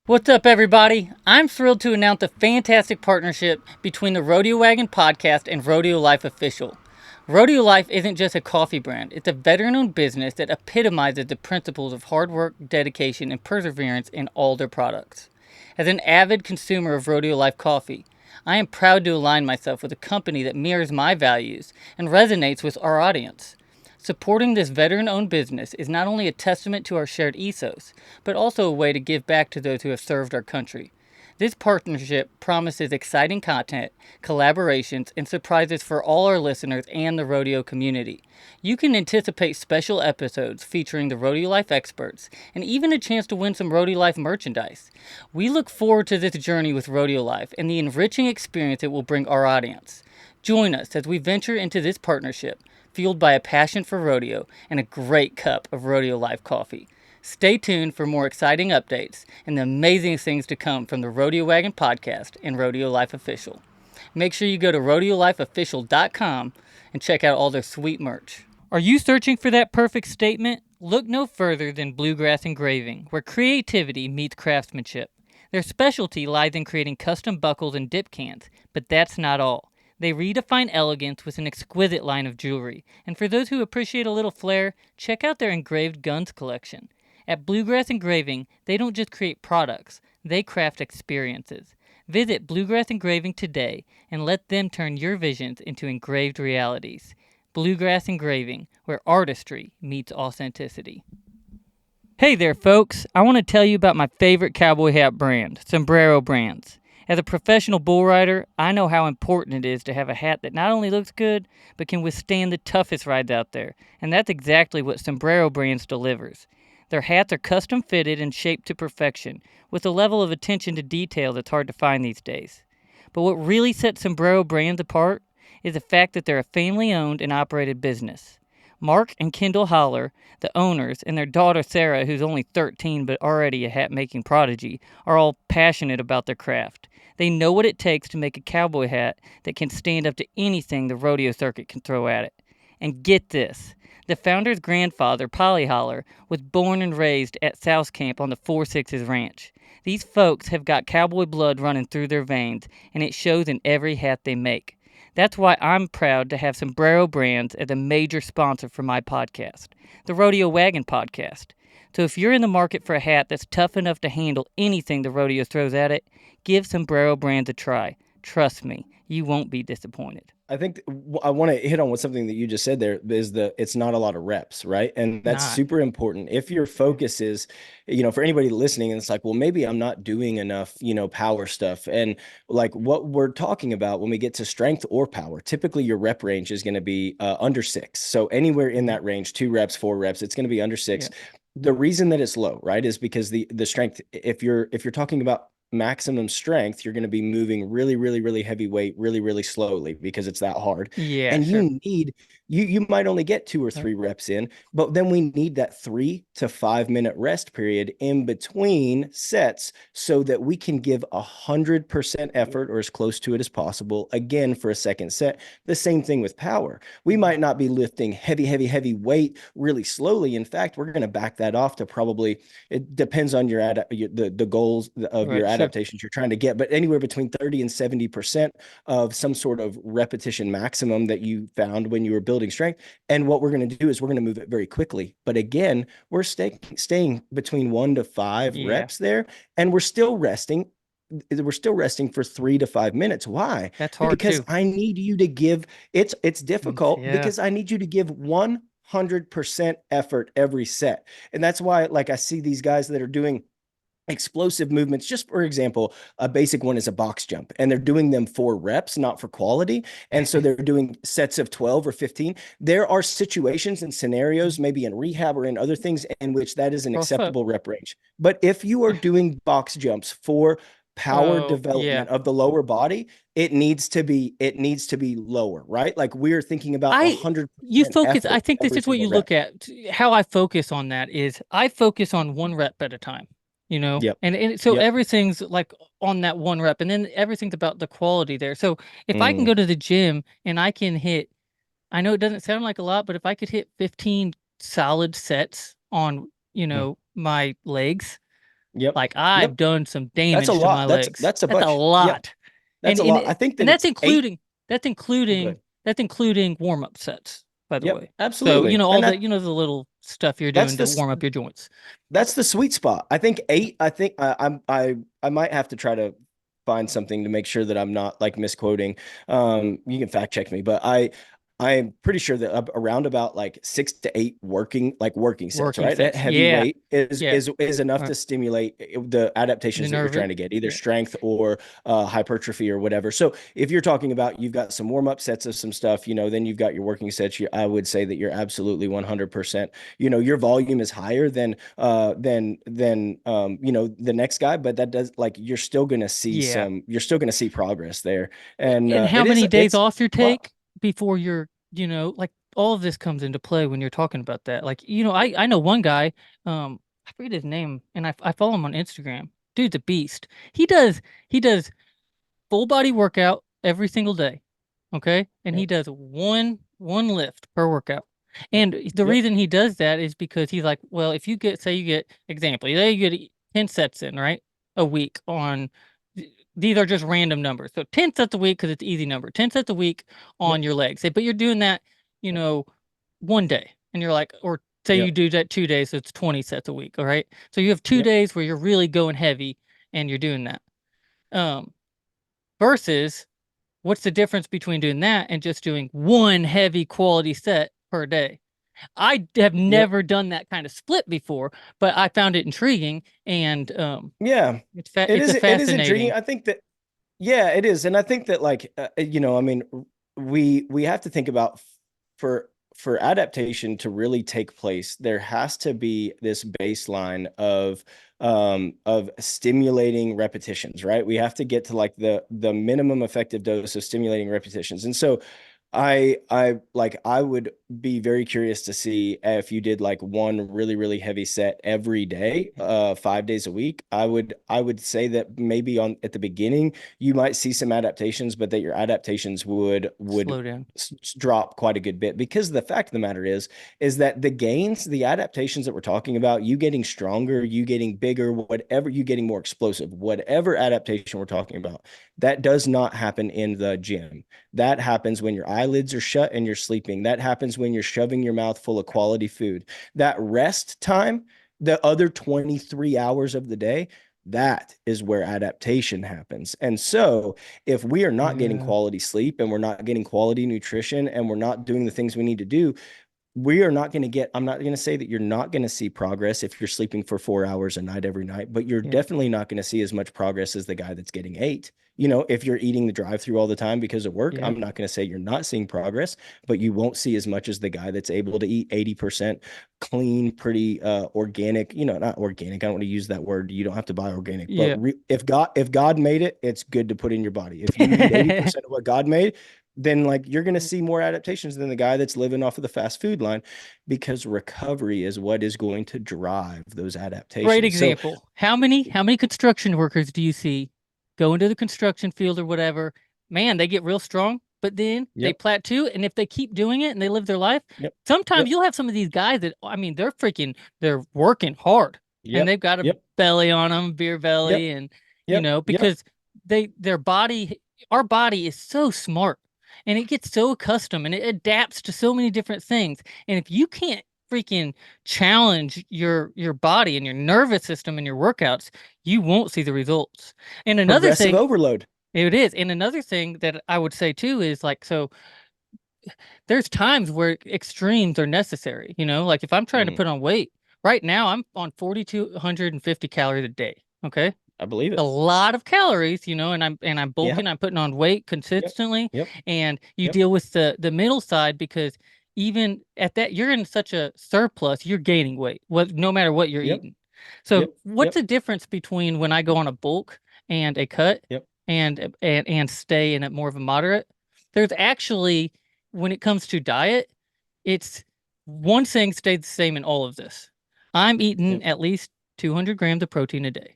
What's up, everybody? I'm thrilled to announce a fantastic partnership between the Rodeo Wagon podcast and Rodeo Life Official. Rodeo Life isn't just a coffee brand, it's a veteran owned business that epitomizes the principles of hard work, dedication, and perseverance in all their products. As an avid consumer of Rodeo Life coffee, I am proud to align myself with a company that mirrors my values and resonates with our audience. Supporting this veteran owned business is not only a testament to our shared ethos, but also a way to give back to those who have served our country. This partnership promises exciting content, collaborations, and surprises for all our listeners and the rodeo community. You can anticipate special episodes featuring the Rodeo Life experts and even a chance to win some Rodeo Life merchandise. We look forward to this journey with Rodeo Life and the enriching experience it will bring our audience. Join us as we venture into this partnership, fueled by a passion for rodeo and a great cup of Rodeo Life coffee. Stay tuned for more exciting updates and the amazing things to come from the Rodeo Wagon podcast and Rodeo Life Official. Make sure you go to rodeolifeofficial.com and check out all their sweet merch. Are you searching for that perfect statement? Look no further than Bluegrass Engraving, where creativity meets craftsmanship. Their specialty lies in creating custom buckles and dip cans, but that's not all. They redefine elegance with an exquisite line of jewelry, and for those who appreciate a little flair, check out their engraved guns collection. At Bluegrass Engraving, they don't just create products, they craft experiences. Visit Bluegrass Engraving today and let them turn your visions into engraved realities. Bluegrass Engraving, where artistry meets authenticity. Hey there, folks. I want to tell you about my favorite cowboy hat brand, Sombrero Brands. As a professional bull rider, I know how important it is to have a hat that not only looks good, but can withstand the toughest rides out there. And that's exactly what Sombrero Brands delivers. Their hats are custom fitted and shaped to perfection, with a level of attention to detail that's hard to find these days. But what really sets Sombrero Brands apart is the fact that they're a family-owned and operated business. Mark and Kendall Holler, the owners, and their daughter Sarah, who's only 13 but already a hat-making prodigy, are all passionate about their craft. They know what it takes to make a cowboy hat that can stand up to anything the rodeo circuit can throw at it. And get this, the founder's grandfather, Polly Holler, was born and raised at South Camp on the 4-6's ranch. These folks have got cowboy blood running through their veins, and it shows in every hat they make. That's why I'm proud to have Sombrero Brands as a major sponsor for my podcast, the Rodeo Wagon Podcast. So if you're in the market for a hat that's tough enough to handle anything the rodeo throws at it, give Sombrero Brands a try. Trust me, you won't be disappointed. I think I want to hit on what something that you just said there is it's not a lot of reps, right? And that's Not. super important. If your focus is, for anybody listening, and it's like, well, maybe I'm not doing enough, power stuff. And like what we're talking about when we get to strength or power, typically your rep range is going to be under 6. So anywhere in that range, 2 reps, 4 reps, it's going to be under 6. Yeah. The reason that it's low, right, is because the strength, if you're talking about maximum strength, you're going to be moving really, really, really heavy weight, really, really slowly because it's that hard. Yeah, And sure. you might only get 2 or 3 reps in, but then we need that 3 to 5 minute rest period in between sets so that we can give 100% effort or as close to it as possible again for a second set. The same thing with power. We might not be lifting heavy, heavy, heavy weight really slowly. In fact, we're going to back that off to probably, it depends on the goals of your Right, sure. adaptations you're trying to get, but anywhere between 30 and 70% of some sort of repetition maximum that you found when you were building strength. And what we're going to do is we're going to move it very quickly. But again, we're staying between 1 to 5 Yeah, reps there, and we're still resting for 3 to 5 minutes. Why? that's hard Because too. I need you to give it's difficult Yeah. because I need you to give 100% effort every set. And that's why, like, I see these guys that are doing explosive movements. Just for example, a basic one is a box jump, and they're doing them for reps, not for quality. And so they're doing sets of 12 or 15. There are situations and scenarios, maybe in rehab or in other things, in which that is an Rough up. acceptable rep range. But if you are doing box jumps for power Oh, yeah. development of the lower body, it needs to be lower, right? Like we're thinking about I you 100% focus I effort think this every is what single you rep. look at. How I focus on that is I focus on one rep at a time, Yep. and so Yep. everything's like on that one rep, and then everything's about the quality there. So if I can Mm, go to the gym and I can hit, I know it doesn't sound like a lot, but if I could hit 15 solid sets on, mm. my legs, Yep. like I've Yep. done some That's a damage to my lot. That's legs. that's a That's a bunch. Yep. lot. That's a And lot. I think and that that's it's 8. including that's Oh, including good. that's including warm-up sets, by the Yep. way. So, Absolutely. all And the the little stuff you're that's doing to this warm up your joints. that's the sweet spot. I think 8. I think I might have to try to find something to make sure that I'm not like misquoting. You can fact check me, but I'm pretty sure that around about like 6 to 8 working sets, Working right? That sets. heavy Yeah. weight is Yeah. enough Uh, to stimulate the the adaptations that you're nerve. trying to get, either Yeah. strength or hypertrophy or whatever. So if you're talking about you've got some warm up sets of some stuff, then you've got your working sets. I would say that you're absolutely 100%. Your volume is higher than the next guy, but that does like Yeah. you're still gonna see progress there, and And how it is many days it's off you a lot. take before you're, like all of this comes into play when you're talking about that. Like, I know one guy, I forget his name, and I follow him on Instagram. Dude's a beast. He does full body workout every single day. Okay? And he Yep. does one lift per workout. Yep. And the Yep. reason he does that is because he's like, well, if you get, say you get, example, say you get 10 sets in, right? A week on, these are just random numbers. So 10 sets a week because it's easy number. 10 sets a week Yep. on your legs. Say, but you're doing that, you Yep. know, one day. And you're like, or say you Yep. do that 2 days, so it's 20 sets a week. All right. So you have two Yep. days where you're really going heavy and you're doing that. Um, versus what's the difference between doing that and just doing one heavy quality set per day? I have Yep. never done that kind of split before, but I found it intriguing and Yeah. it's a It is intriguing. fascinating. I think that Yeah, it is. And I think that like I mean we have to think about for adaptation to really take place, there has to be this baseline of stimulating repetitions, right? We have to get to like the minimum effective dose of stimulating repetitions. And so I would be very curious to see if you did like one really, really heavy set every day, 5 days a week. I would say that maybe on at the beginning you might see some adaptations, but that your adaptations would Slow down. drop quite a good bit, because the fact of the matter is that the adaptations that we're talking about, you getting stronger, you getting bigger, whatever, you getting more explosive, whatever adaptation we're talking about, that does not happen in the gym. That happens when your eyelids are shut and you're sleeping. That happens when you're shoving your mouth full of quality food. That rest time, the other 23 hours of the day, that is where adaptation happens. And so, if we are not getting Yeah. quality sleep and we're not getting quality nutrition and we're not doing the things we need to do, we are not going to get, I'm not going to say that you're not going to see progress if you're sleeping for 4 hours a night every night, but you're Yeah. definitely not going to see as much progress as the guy that's getting 8. If you're eating the drive through all the time because of work, Yeah. I'm not going to say you're not seeing progress, but you won't see as much as the guy that's able to eat 80% clean, pretty organic, not organic. I don't want to use that word. You don't have to buy organic, but Yeah. if God made it, it's good to put in your body. If you eat 80% of what God made, then like you're going to see more adaptations than the guy that's living off of the fast food line, because recovery is what is going to drive those Great adaptations. So, example. How many construction workers do you see go into the construction field or whatever? Man, they get real strong, but then they yep, plateau. And if they keep doing it and they live their life, yep, sometimes yep, you'll have some of these guys that, I mean, they're working hard and yep, they've got a yep, belly on them, beer yep, belly, and, yep, yep. because their body, our body is so smart and it gets so accustomed and it adapts to so many different things. And if you can't freaking challenge your body and your nervous system and your workouts, you won't see the results. And another Progressive thing, overload. it is. And another thing that I would say too is like, so there's times where extremes are necessary, like if I'm trying to Mm, put on weight, right now I'm on 4,250 calories a day. Okay. I believe A it. lot of calories, and I'm Yeah. bulking, I'm putting on weight Yep. consistently, Yep. and you Yep. deal with the middle side because even at that you're in such a surplus, you're gaining weight, no matter what you're Yep. eating. So Yep. what's Yep. the difference between when I go on a bulk and a cut Yep. and stay in a more of a moderate? There's actually, when it comes to diet, it's one thing stayed the same in all of this. I'm eating Yep. at least 200 grams of protein a day.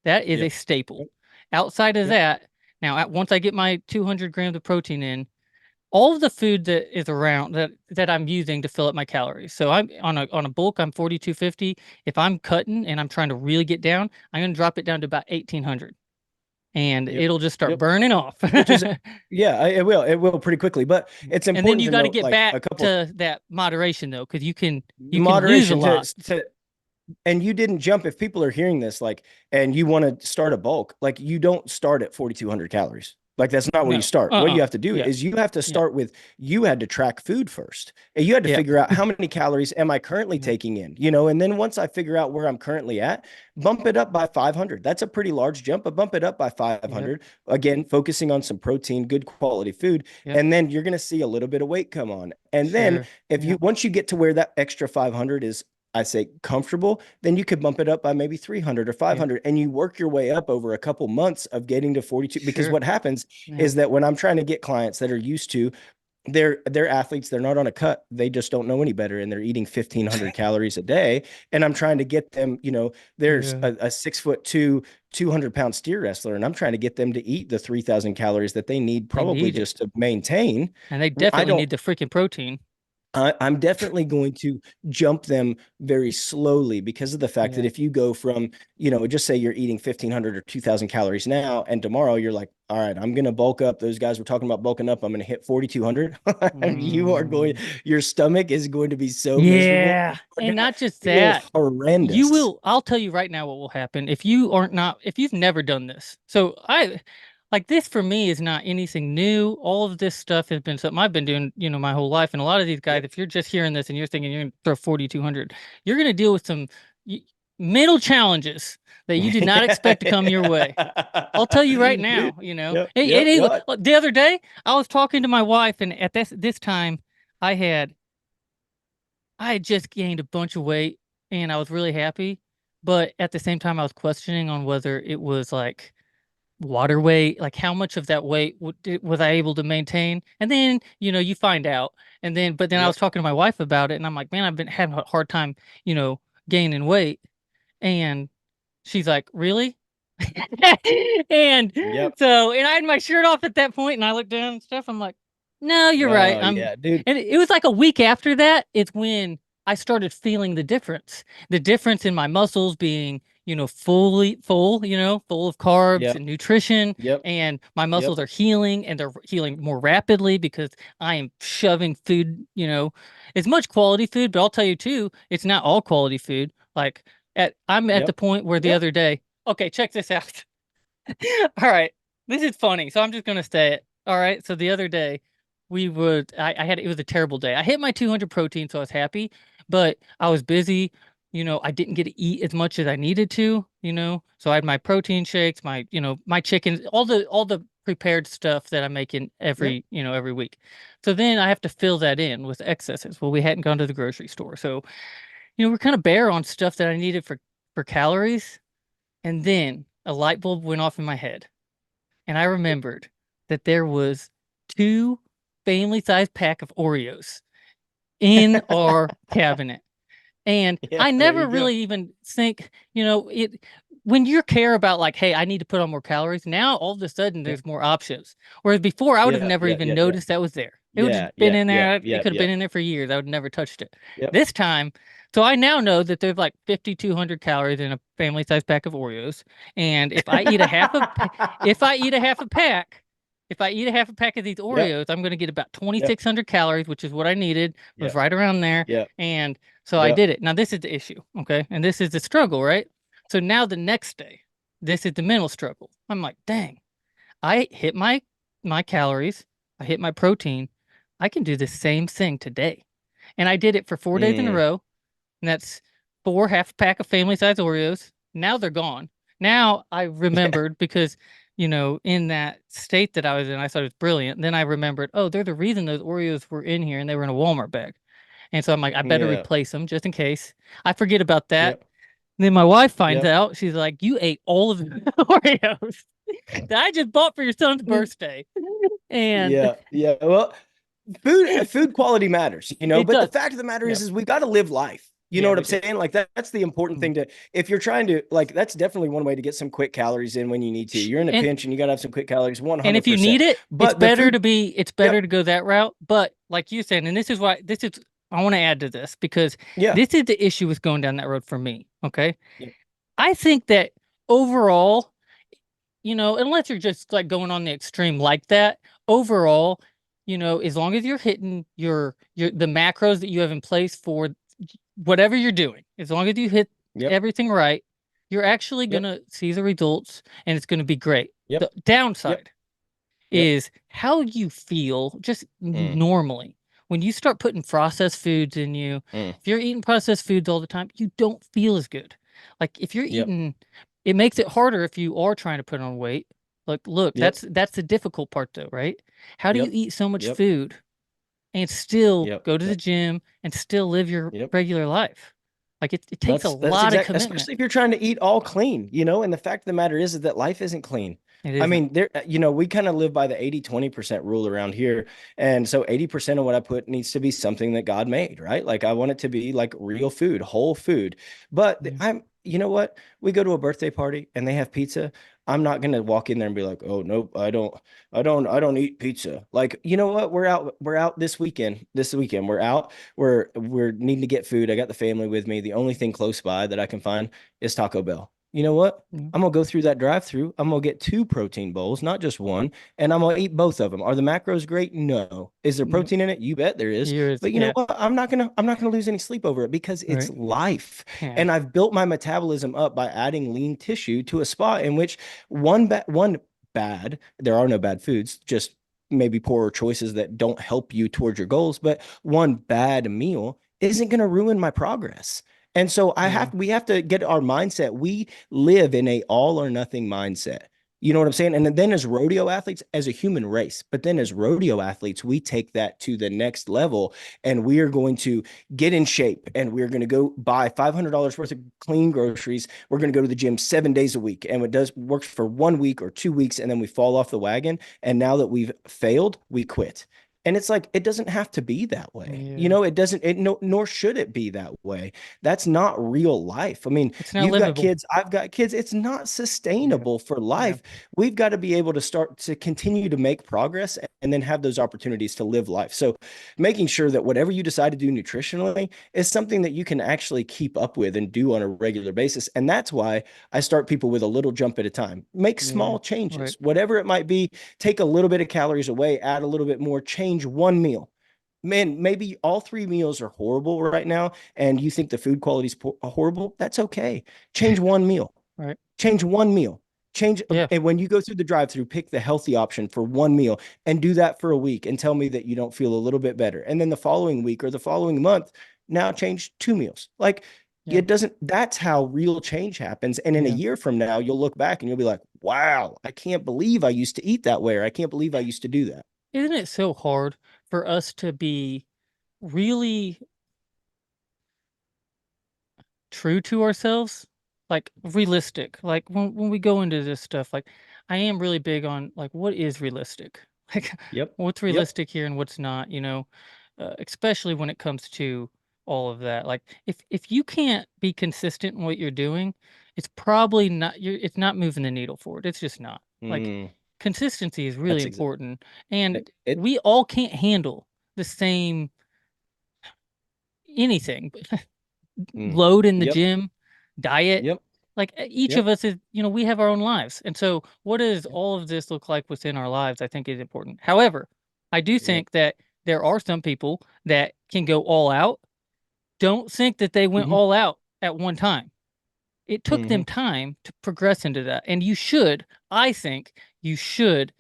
That is a Yep. staple. Yep. Outside of Yep. that, now once I get my 200 grams of protein in, all of the food that is around that I'm using to fill up my calories. So I'm on a bulk, I'm 4,250. If I'm cutting and I'm trying to really get down, I'm going to drop it down to about 1,800, and Yep. it'll just start Yep. burning off. Which is, yeah, it will pretty quickly, but it's And then important you to got to note get like back a couple to that moderation though, because you can lose a moderation lot. and you didn't jump. If people are hearing this, like, and you want to start a bulk, like you don't start at 4,200 calories. Like that's not where you No. start. What you have to do Yeah. is you have to Yeah. start with you had to track food first. And you had to Yeah. figure out how many calories am I currently Mhm. taking in, and then once I figure out where I'm currently at, bump it up by 500. That's a pretty large jump, but bump it up by Yep. 500. Again, focusing on some protein, good quality food, Yep. and then you're going to see a little bit of weight come on. And then Sure. if Yeah. you once you get to where that extra 500 is, I say comfortable, then you could bump it up by maybe 300 or Yeah. 500 and you work your way up over a couple months of getting to 42 because Sure. what happens Yeah. is that when I'm trying to get clients that are used to they're athletes, they're not on a cut, they just don't know any better and they're eating 1,500 calories a day, and I'm trying to get them, there's Yeah. a 6'2", 200-pound steer wrestler and I'm trying to get them to eat the 3,000 calories that they need They probably need it. just to maintain. And they I definitely don't need the freaking protein. I'm definitely going to jump them very slowly because of the fact that Yeah. if you go from, just say you're eating 1,500 or 2,000 calories now, and tomorrow you're like, all right, I'm going to bulk up. Those guys were talking about bulking up. I'm going to hit 4,200. Mm. Your stomach is going to be so miserable. Yeah. You are And going to not just feel that. horrendous. I'll tell you right now what will happen if you aren't not if you've never done this. So I like this for me is not anything new. All of this stuff has been something I've been doing, my whole life. And a lot of these guys, Yep. if you're just hearing this and you're thinking you're gonna throw 4,200, you're gonna deal with some y- mental challenges that you did not expect to come your way. I'll tell you right now, Yep. It Yep. is No. the other day I was talking to my wife, and at this time I had I had just gained a bunch of weight and I was really happy. But at the same time, I was questioning on whether it was like water weight, like how much of that weight was I able to maintain? And then, you find out. But then I was Yep. talking to my wife about it and I'm like, man, I've been having a hard time, you know, gaining weight. And she's like, really? And Yep. and I had my shirt off at that point and I looked down and stuff. I'm like, no, you're right. Oh yeah, dude. And it was like a week after that, it's when I started feeling the difference. The difference in my muscles being, fully full, full of carbs Yep. and nutrition. Yep. And my Yep. muscles are healing and they're healing more rapidly because I am shoving food, as much quality food, but I'll tell you too, it's not all quality food. Like I'm at the Yep. point where the Yep. other day, okay, check this out. All right. This is funny. So I'm just gonna say it. All right. So the other day I had it was a terrible day. I hit my 200 protein, so I was happy, but I was busy. I didn't get to eat as much as I needed to. So I had my protein shakes, my chicken, all the prepared stuff that I make in Yep. every week. So then I have to fill that in with excesses. Well, we hadn't gone to the grocery store. So, we're kind of bare on stuff that I needed for calories. And then a light bulb went off in my head, and I remembered that there was two family-sized pack of Oreos in our cabinet. And Yeah, I there never you go. really even think, it when you care about like, hey, I need to put on more calories, now all of a sudden Yeah. there's more options. Whereas before I would have Yeah, never yeah, even yeah, yeah. noticed that was there. It would have Yeah, been yeah, in yeah, there. It yeah, could have yeah. been in there for years. I would never touched it. Yep. This time, so I now know that there's like 5,200 calories in a family-sized pack of Oreos. And if I eat a half a pack, if I eat a half a pack of these Yep. Oreos, I'm going to get about Yep. 2,600 calories, which is what I needed. It was Yep. right around there. Yep. And so I Yep. did it. Now this is the issue, okay? And this is the struggle, right? So now the next day, this is the mental struggle. I'm like, dang, I hit my calories, I hit my protein. I can do the same thing today. And I did it for 4 days in a Mm. row, and that's four half pack of family size Oreos. Now they're gone. Now I Yeah. remembered because, in that state that I was in, I thought it was brilliant. Then I remembered, oh, they're the reason those Oreos were in here and they were in a Walmart bag. And so I'm like, I better Yeah. replace them just in case. I forget about that. Yep. And then my wife finds Yep. out. She's like, you ate all of the Oreos that I just bought for your son's birthday. And Yeah. Yeah. Well, food quality matters, it but the does. fact of the matter Yeah. is we got to live life. You know Yeah, what we I'm do. saying? Like that's the important Mhm. thing to if you're trying to like that's definitely one way to get some quick calories in when you need to. You're in a And pinch and you got to have some quick calories and if you need 100%. it, But the food, it's better yep. to go that route. But like you said, and this is I want to add to this because Yeah. this is the issue with going down that road for me. Okay. Yep. I think that overall, unless you're just like going on the extreme like that, overall, as long as you're hitting your the macros that you have in place for whatever you're doing, as long as you hit Yep. everything right, you're actually Yep. gonna see the results and it's gonna be great. Yep. The Yep. downside Yep. is how you feel just Mm, normally. When you start putting processed foods in you, mm. if you're eating processed foods all the time, you don't feel as good. Like if you're Yep. eating, it makes it harder if you are trying to put on weight. Look, Yep. that's the difficult part though, right? How do you Yep. eat so much Yep. food and still Yep. go to the Yep. gym and still live your Yep. regular life? Like it takes a That's lot of exact, commitment. especially if you're trying to eat all clean, and the fact of the matter is that life isn't clean. It I isn't. mean, we kind of live by the 80-20% rule around here. And so 80% of what I put needs to be something that God made, right? Like I want it to be like real food, whole food. But Yeah. you know what? We go to a birthday party and they have pizza. I'm not going to walk in there and be like, "Oh, nope, I don't eat pizza." Like, you know what? We're out this weekend. This weekend we're out. We're needing to get food. I got the family with me. The only thing close by that I can find is Taco Bell. You know what? Yeah. I'm gonna go through that drive-through. I'm gonna get two protein bowls, not just one, and I'm gonna eat both of them. Are the macros great? No. Is there No, protein in it? You bet there is. here is But you know yeah. what? I'm not gonna lose any sleep over it because it's Right. life. Yeah. And I've built my metabolism up by adding lean tissue to a spot in which one bad, there are no bad foods, just maybe poorer choices that don't help you towards your goals, but one bad meal isn't going to ruin my progress. And so Yeah. we have to get our mindset. We live in a all or nothing mindset. You know what I'm saying? And then as rodeo athletes, as a human race, but then as rodeo athletes, we take that to the next level and we are going to get in shape and we're going to go buy $500 worth of clean groceries. We're going to go to the gym 7 days a week. And it does works for 1 week or 2 weeks. And then we fall off the wagon. And now that we've failed, we quit. And it's like, it doesn't have to be that way. Yeah. It doesn't, no, nor should it be that way. That's not real life. I mean, It's not you've got livable. kids, I've got kids. It's not Yeah. sustainable for Yeah. life. We've got to be able to start to continue to make progress and then have those opportunities to live life. So making sure that whatever you decide to do nutritionally is something that you can actually keep up with and do on a regular basis. And that's why I start people with a little jump at a time. Make Yeah. small Right. changes, whatever it might be. Take a little bit of calories away, add a little bit more, change one meal. Man, maybe all three meals are horrible right now, and you think the food quality is horrible. That's okay. Change one meal. Right. Change one meal. Change, Yeah. and when you go through the drive-through, pick the healthy option for one meal and do that for a week and tell me that you don't feel a little bit better. And then the following week or the following month, now change two meals. Like Yeah. it doesn't, that's how real change happens. And in a Yeah. year from now, you'll look back and you'll be like, wow, I can't believe I used to eat that way, or I can't believe I used to do that. Isn't it so hard for us to be really true to ourselves? Like realistic. Like when we go into this stuff, like I am really big on like what is realistic? Like Yep. what's Yep. realistic here and what's not, especially when it comes to all of that. Like if you can't be consistent in what you're doing, it's probably not it's not moving the needle forward. It's just not. Like Mm, consistency is really that's exactly important. And it. we all can't handle the same anything. Mm, Load in the yep. gym, diet. Yep. Like each of Yep. us is, we have our own lives. And so what does all of this look like within our lives, I think is important. However, I do Yep. think that there are some people that can go all out. Don't think that they went Hmm. all out at one time. It took them Hmm. time to progress into that. And I think you should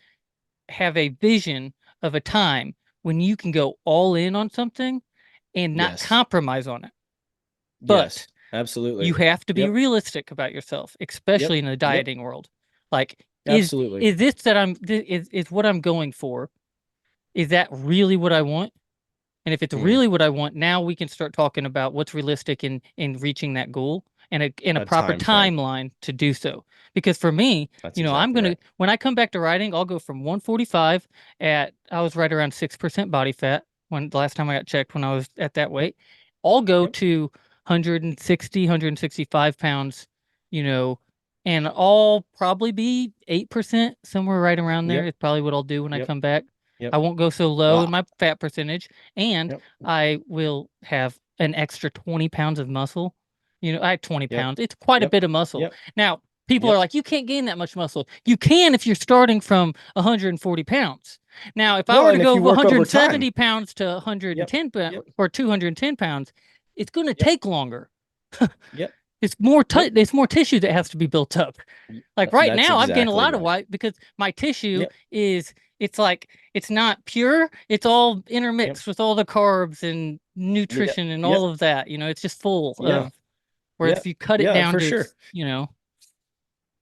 have a vision of a time when you can go all in on something and not Yes. compromise on it. But Yes. Absolutely. you have to be Yep. realistic about yourself, especially Yep. in the Yep. dieting world. Like, Absolutely. is this that is what I'm going for? Is that really what I want? And if it's Mm, really what I want, now we can start talking about what's realistic in reaching that goal and a a proper time frame. timeline to do so. Because for me, That's I'm exactly gonna right. when I come back to riding, I'll go from 145 I was right around 6% body fat when the last time I got checked when I was at that Yep. weight. I'll go Yep. to 160, 165 pounds, you know, and I'll probably be 8%, somewhere right around there Yep. is probably what I'll do when I Yep. come back. I Yep. won't go so low in Wow. my fat percentage, and Yep. I will have an extra 20 pounds of muscle. I have 20 Yep. pounds. It's quite a Yep. bit of muscle. Yep. Now, people are Yep. like, you can't gain that much muscle. You can if you're starting from 140 pounds. Now, if I Well, were to and if go you work over 170 time. pounds to Yep. 110 Yep. or 210 pounds, it's going to Yep. take longer. Yep. Yep. it's more tissue that has to be built up. Like right That's now, I've gained a exactly lot of right. weight because my tissue Yep. is it's like it's not pure. It's all Yep. intermixed with all the carbs and Yep. nutrition and all Yep. of that. You know, it's just full Yeah. of. Whereas if Yep. you cut it Yeah, down for to sure. its, you know,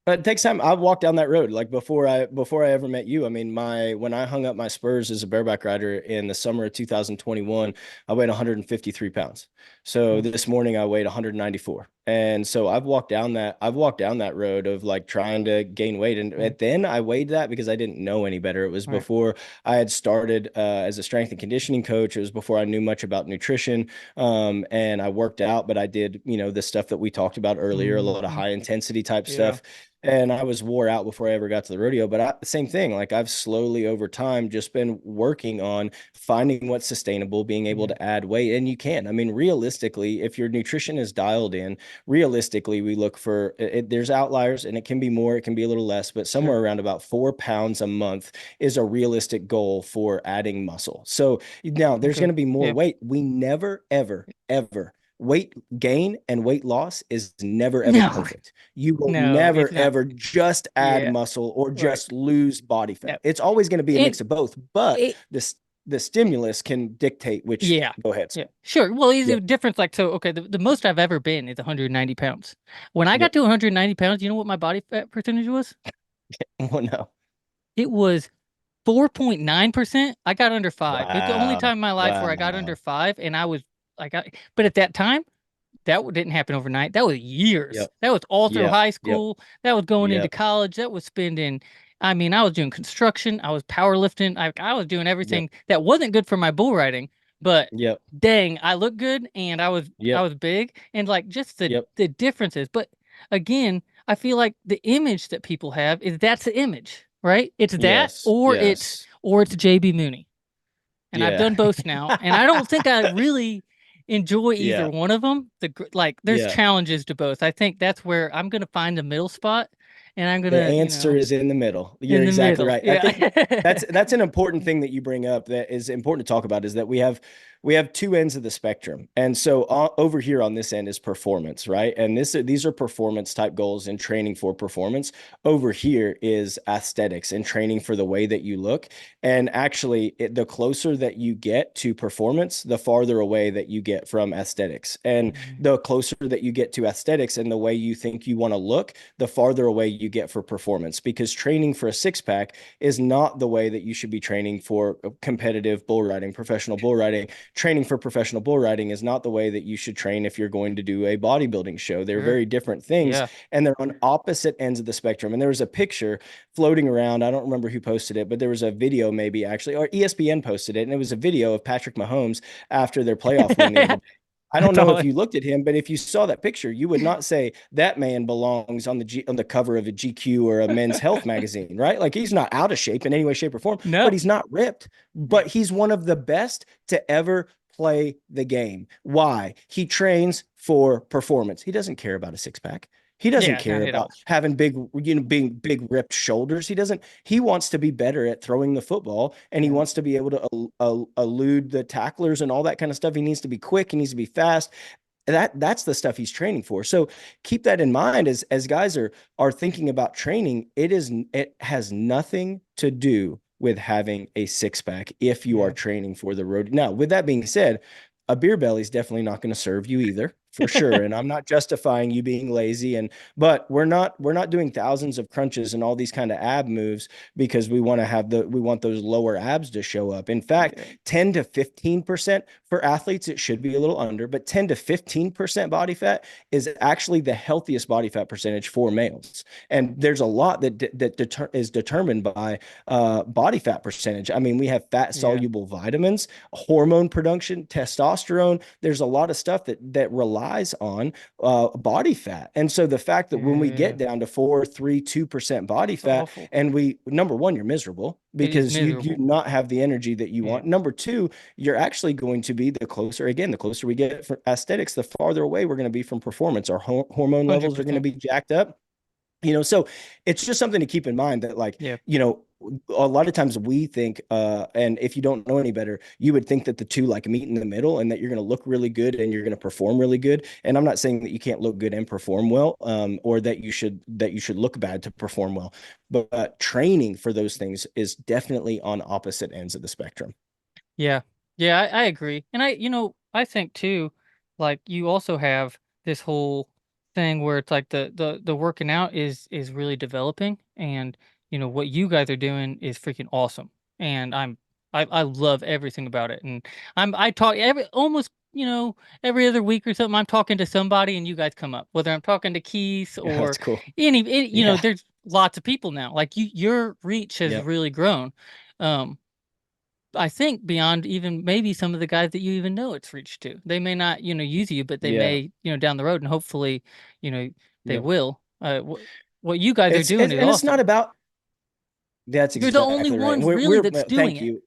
But it takes time. I've walked down that road. Like before I ever met you. I mean, when I hung up my spurs as a bareback rider in the summer of 2021, I weighed 153 pounds. So oof, this morning I weighed 194. And so I've walked down that road of like trying to gain weight. And mm, then I weighed that because I didn't know any better. It was right, before I had started as a strength and conditioning coach. It was before I knew much about nutrition. And I worked out, but I did, the stuff that we talked about earlier, a lot of hmm high intensity type yeah, stuff. And I was wore out before I ever got to the rodeo. But same thing, like I've slowly over time just been working on finding what's sustainable, being able mm, to add weight. And you can. I mean, realistically, if your nutrition is dialed in, realistically, we look for there's outliers and it can be more, it can be a little less, but sure, somewhere around about 4 pounds a month is a realistic goal for adding muscle. So now there's going okay, to be more yeah, weight. We never, ever, ever weight gain and weight loss is never ever no, perfect. You will no, never it's not, ever just add yeah, muscle or right, just lose body no, fat. It's always going to be a it mix of both, but it the stimulus can dictate which. yeah. Go ahead, Yeah, sir. sure. Well, the Yep. difference, like, so, okay, the most I've ever been is 190 pounds. When I got Yep. to 190 pounds, you know what my body fat percentage was? Oh no. It was 4.9%. I got under five. It's the only time Wow. in my life where I got under Wow. five, and I was like, but at that time, didn't happen overnight. That was years. Yep. That was all through Yep. high Yep. school. That was going into Yep. college. That was spending, I mean, I was doing construction. I was powerlifting. I was doing Yep. everything that wasn't good for my bull riding, but Yep. dang, I looked good and I Yep. was big and like just Yep. the differences. But again, I feel like the image that people have is that's the image, right? It's that Yes. Yes. or it's JB Mooney. And I've Yeah. done both now, and I don't think I really enjoy either Yeah. one of them. Like there's Yeah. challenges to both. I think that's where I'm gonna find the middle spot, and I'm The gonna, answer is in the middle. You're in the exactly middle. right. I Yeah. think that's an important thing that you bring up that is important to talk about is that we have two ends of the spectrum. And so over here on this end is performance, right? And these are performance type goals and training for performance. Over here is aesthetics and training for the way that you look. And actually, the closer that you get to performance, the farther away that you get from aesthetics. And Mhm. the closer that you get to aesthetics and the way you think you want to look, the farther away you get for performance because training for a six pack is not the way that you should be training for competitive bull riding, professional bull riding. Training for professional bull riding is not the way that you should train if you're going to do a bodybuilding show. They're Sure. very different things Yeah. and they're on opposite ends of the spectrum. And there was a picture floating around. I don't remember who posted it, but there was a video maybe actually, or ESPN posted it. And it was a video of Patrick Mahomes after their playoff win the other Yeah. day. I I don't know saw if it. you looked at him, but if you saw that picture, you would not say that man belongs on the cover of a GQ or a Men's Health magazine, right? Like he's not out of shape in any way, shape, or form, but No. he's not ripped. Yeah. But he's one of the best to ever play the game. Why? He trains for performance. He doesn't care about a six pack. He doesn't Yeah. Not care at all. about having big, being big ripped shoulders. He wants to be better at throwing the football and he Yeah. wants to be able to elude the tacklers and all that kind of stuff. He needs to be quick. He needs to be fast. That's the stuff he's training for. So keep that in mind as guys are thinking about training. It has nothing to do with having a six pack if you are Yeah. training for the road. Now, with that being said, a beer belly is definitely not going to serve you either, for sure. And I'm not justifying you being lazy but we're not doing thousands of crunches and all these kind of ab moves because we want those lower abs to show up. In fact, Yeah. 10 to 15% for athletes, it should be a little under, but 10 to 15% body fat is actually the healthiest body fat percentage for males. And there's a lot that is determined by body fat percentage. I mean, we have fat Yeah. soluble vitamins, hormone production, testosterone. There's a lot of stuff that relies on body fat. And so the fact that when we Yeah. get down to 4, 3, 2% body It's fat, awful. and number one, you're miserable It is because you do miserable. not have the energy that you Yeah. want. Number two, you're actually going to be the closer we get from aesthetics, the farther away we're going to be from performance. Our hormone levels are going to 100%. be jacked up. So it's just something to keep in mind that like, Yeah. a lot of times we think, and if you don't know any better, you would think that the two like meet in the middle and that you're going to look really good and you're going to perform really good. And I'm not saying that you can't look good and perform well, or that you should look bad to perform well. But training for those things is definitely on opposite ends of the spectrum. Yeah. Yeah, I agree. And I think too, like you also have this whole thing where it's like the working out is really developing, and what you guys are doing is freaking awesome. And I love everything about it. And I talk every almost, every other week or something, I'm talking to somebody and you guys come up, whether I'm talking to Keith Yeah, or that's cool. any, Yeah. there's lots of people now. Like your reach has Yep. really grown. Um, I think beyond even maybe some of the guys that you even know it's reached to. They may not, use you, but they Yeah. may, down the road, and hopefully, you know, they Yep. will. What you guys are doing is And it's not awesome. about that's You're the only exactly right. And ones really that's doing thank it. you.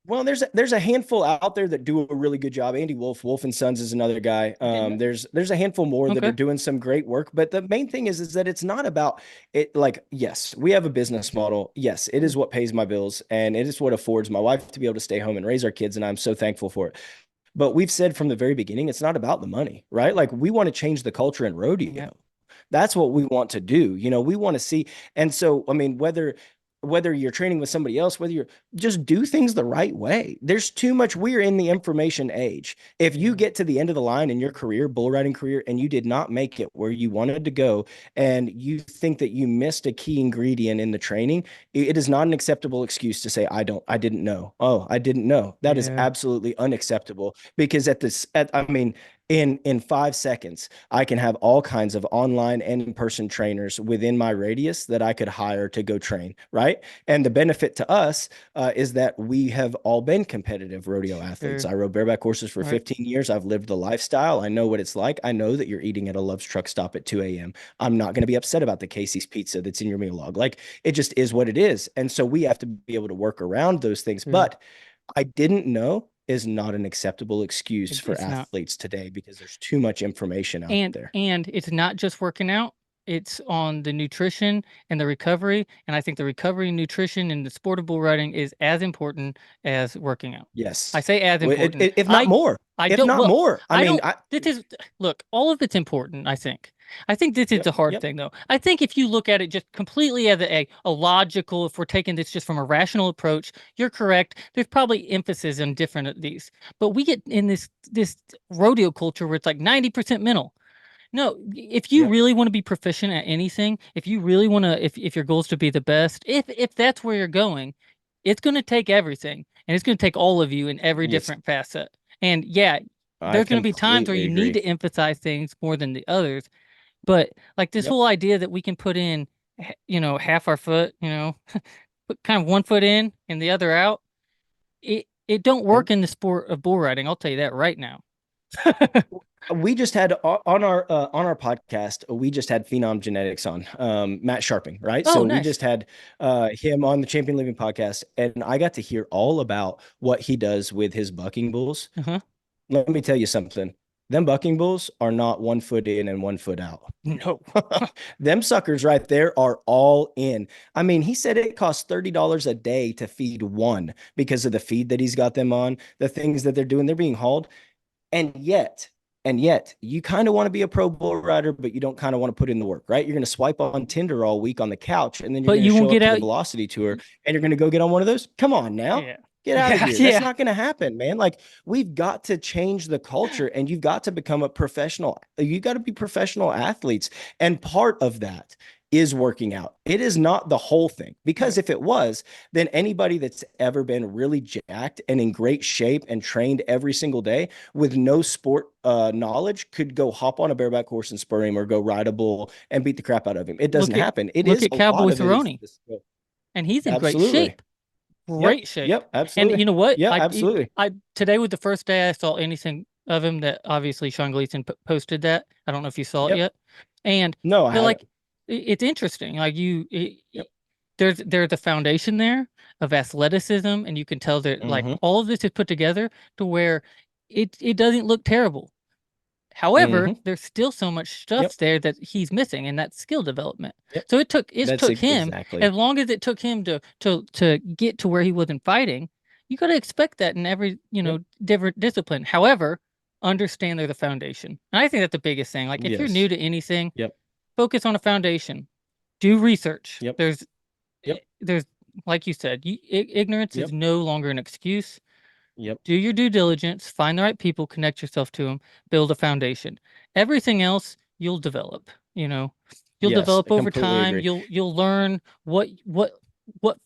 Well, there's a handful out there that do a really good job. Andy Wolf and Sons is another guy. I didn't know. There's a handful more that are Okay. doing some great work, but the main thing is that it's not about it. Like, yes, we have a business model. Yes, it Mm. is what pays my bills, and it is what affords my wife to be able to stay home and raise our kids, and I'm so thankful for it. But we've said from the very beginning, it's not about the money, right? Like, we want to change the culture in Yeah. rodeo. That's what we want to do. We want to see. And so, I mean, whether you're training with somebody else, whether you're just do things the right way. There's too much. We're in the information age. If you Yeah. get to the end of the line in your career, bull riding career, and you did not make it where you wanted to go, and you think that you missed a key ingredient in the training, it is not an acceptable excuse to say, I didn't know. Oh, I didn't know. That is Yeah. absolutely unacceptable because I mean, in 5 seconds, I can have all kinds of online and in-person trainers within my radius that I could hire to go train, right? And the benefit to us is that we have all been competitive rodeo athletes. Sure. I rode bareback horses for Right. 15 years. I've lived the lifestyle. I know what it's like. I know that you're eating at a Love's truck stop at 2 a.m. I'm not going to be upset about the Casey's pizza that's in your meal log. Like, it just is what it is. And so we have to be able to work around those things. Sure. But I didn't know is not an acceptable excuse for It's not. athletes today because there's too much information out And there. and it's not just working out. It's on the nutrition and the recovery. And I think the recovery and nutrition in the sport of bull riding is as important as working out. I Yes. say as important. If not more, I if don't, not well, more. I I mean, don't, this is, look, all of it's important, I think. I think this is yep, the hard yep, thing, though. I think if you look at it just completely as a logical, if we're taking this just from a rational approach, you're correct. There's probably emphasis on different of these. But we get in this rodeo culture where it's like 90% mental. No, if you yep, really want to be proficient at anything, if you really want to, if your goal is to be the best, if that's where you're going, it's going to take everything, and it's going to take all of you in every yes. different facet. And yeah, I there's going to be times where completely you need agree. to emphasize things more than the others. But like this Yep, whole idea that we can put in, half our foot, put kind of one foot in and the other out, it don't yep. work in the sport of bull riding. I'll tell you that right now. We just had on our podcast, we just had Phenom Genetics on, Matt Sharping, right? Oh, So we nice. just had him on the Champion Living podcast, and I got to hear all about what he does with his bucking bulls. Uh-huh. Let me tell you something. Them bucking bulls are not 1 foot in and 1 foot out. No. Them suckers right there are all in. I mean, he said it costs $30 a day to feed one because of the feed that he's got them on, the things that they're doing. They're being hauled. And yet, and yet, you kind of want to be a pro bull rider, but you don't kind of want to put in the work, right? You're going to swipe on Tinder all week on the couch, and then you're But going to you won't show up get to the out. Velocity Tour and you're going to go get on one of those. Come on now. Yeah. Get out of Yeah. here. That's Yeah. not going to happen, man. Like, we've got to change the culture and you've got to become a professional. You got to be professional athletes. And part of that is working out. It is not the whole thing, because Right. if it was, then anybody that's ever been really jacked and in great shape and trained every single day with no sport knowledge could go hop on a bareback horse and spur him or go ride a bull and beat the crap out of him. It doesn't Look at happen. It look is at a lot Cowboy of it is Cerrone, the skill. and he's in great Absolutely. shape. Yep. Great shape. Yep. And Absolutely. you know what? Yeah. Absolutely. I today was the first day I saw anything of him that obviously Sean Gleason posted that. I don't know if you saw it Yep. yet. And No, I but like haven't. it's interesting. Like Yep. there's a foundation there of athleticism, and you can tell that like Hmm. all of this is put together to where it doesn't look terrible. However, Hmm. there's still so much stuff Yep. there that he's missing in that skill development. Yep. So it That's took him, as exactly. long as it took him to get to where he wasn't fighting, you got to expect that in every, Yep. different discipline. However, understand they're the foundation. And I think that's the biggest thing. Like if you're new Yes. to anything, Yep. focus on a foundation. Do research. Yep. Yep. There's like you said, ignorance is Yep. no longer an excuse. Yep. Do your due diligence, find the right people, connect yourself to them, build a foundation. Everything else you'll develop, you know. You'll Yes, develop I over completely time. agree. You'll learn what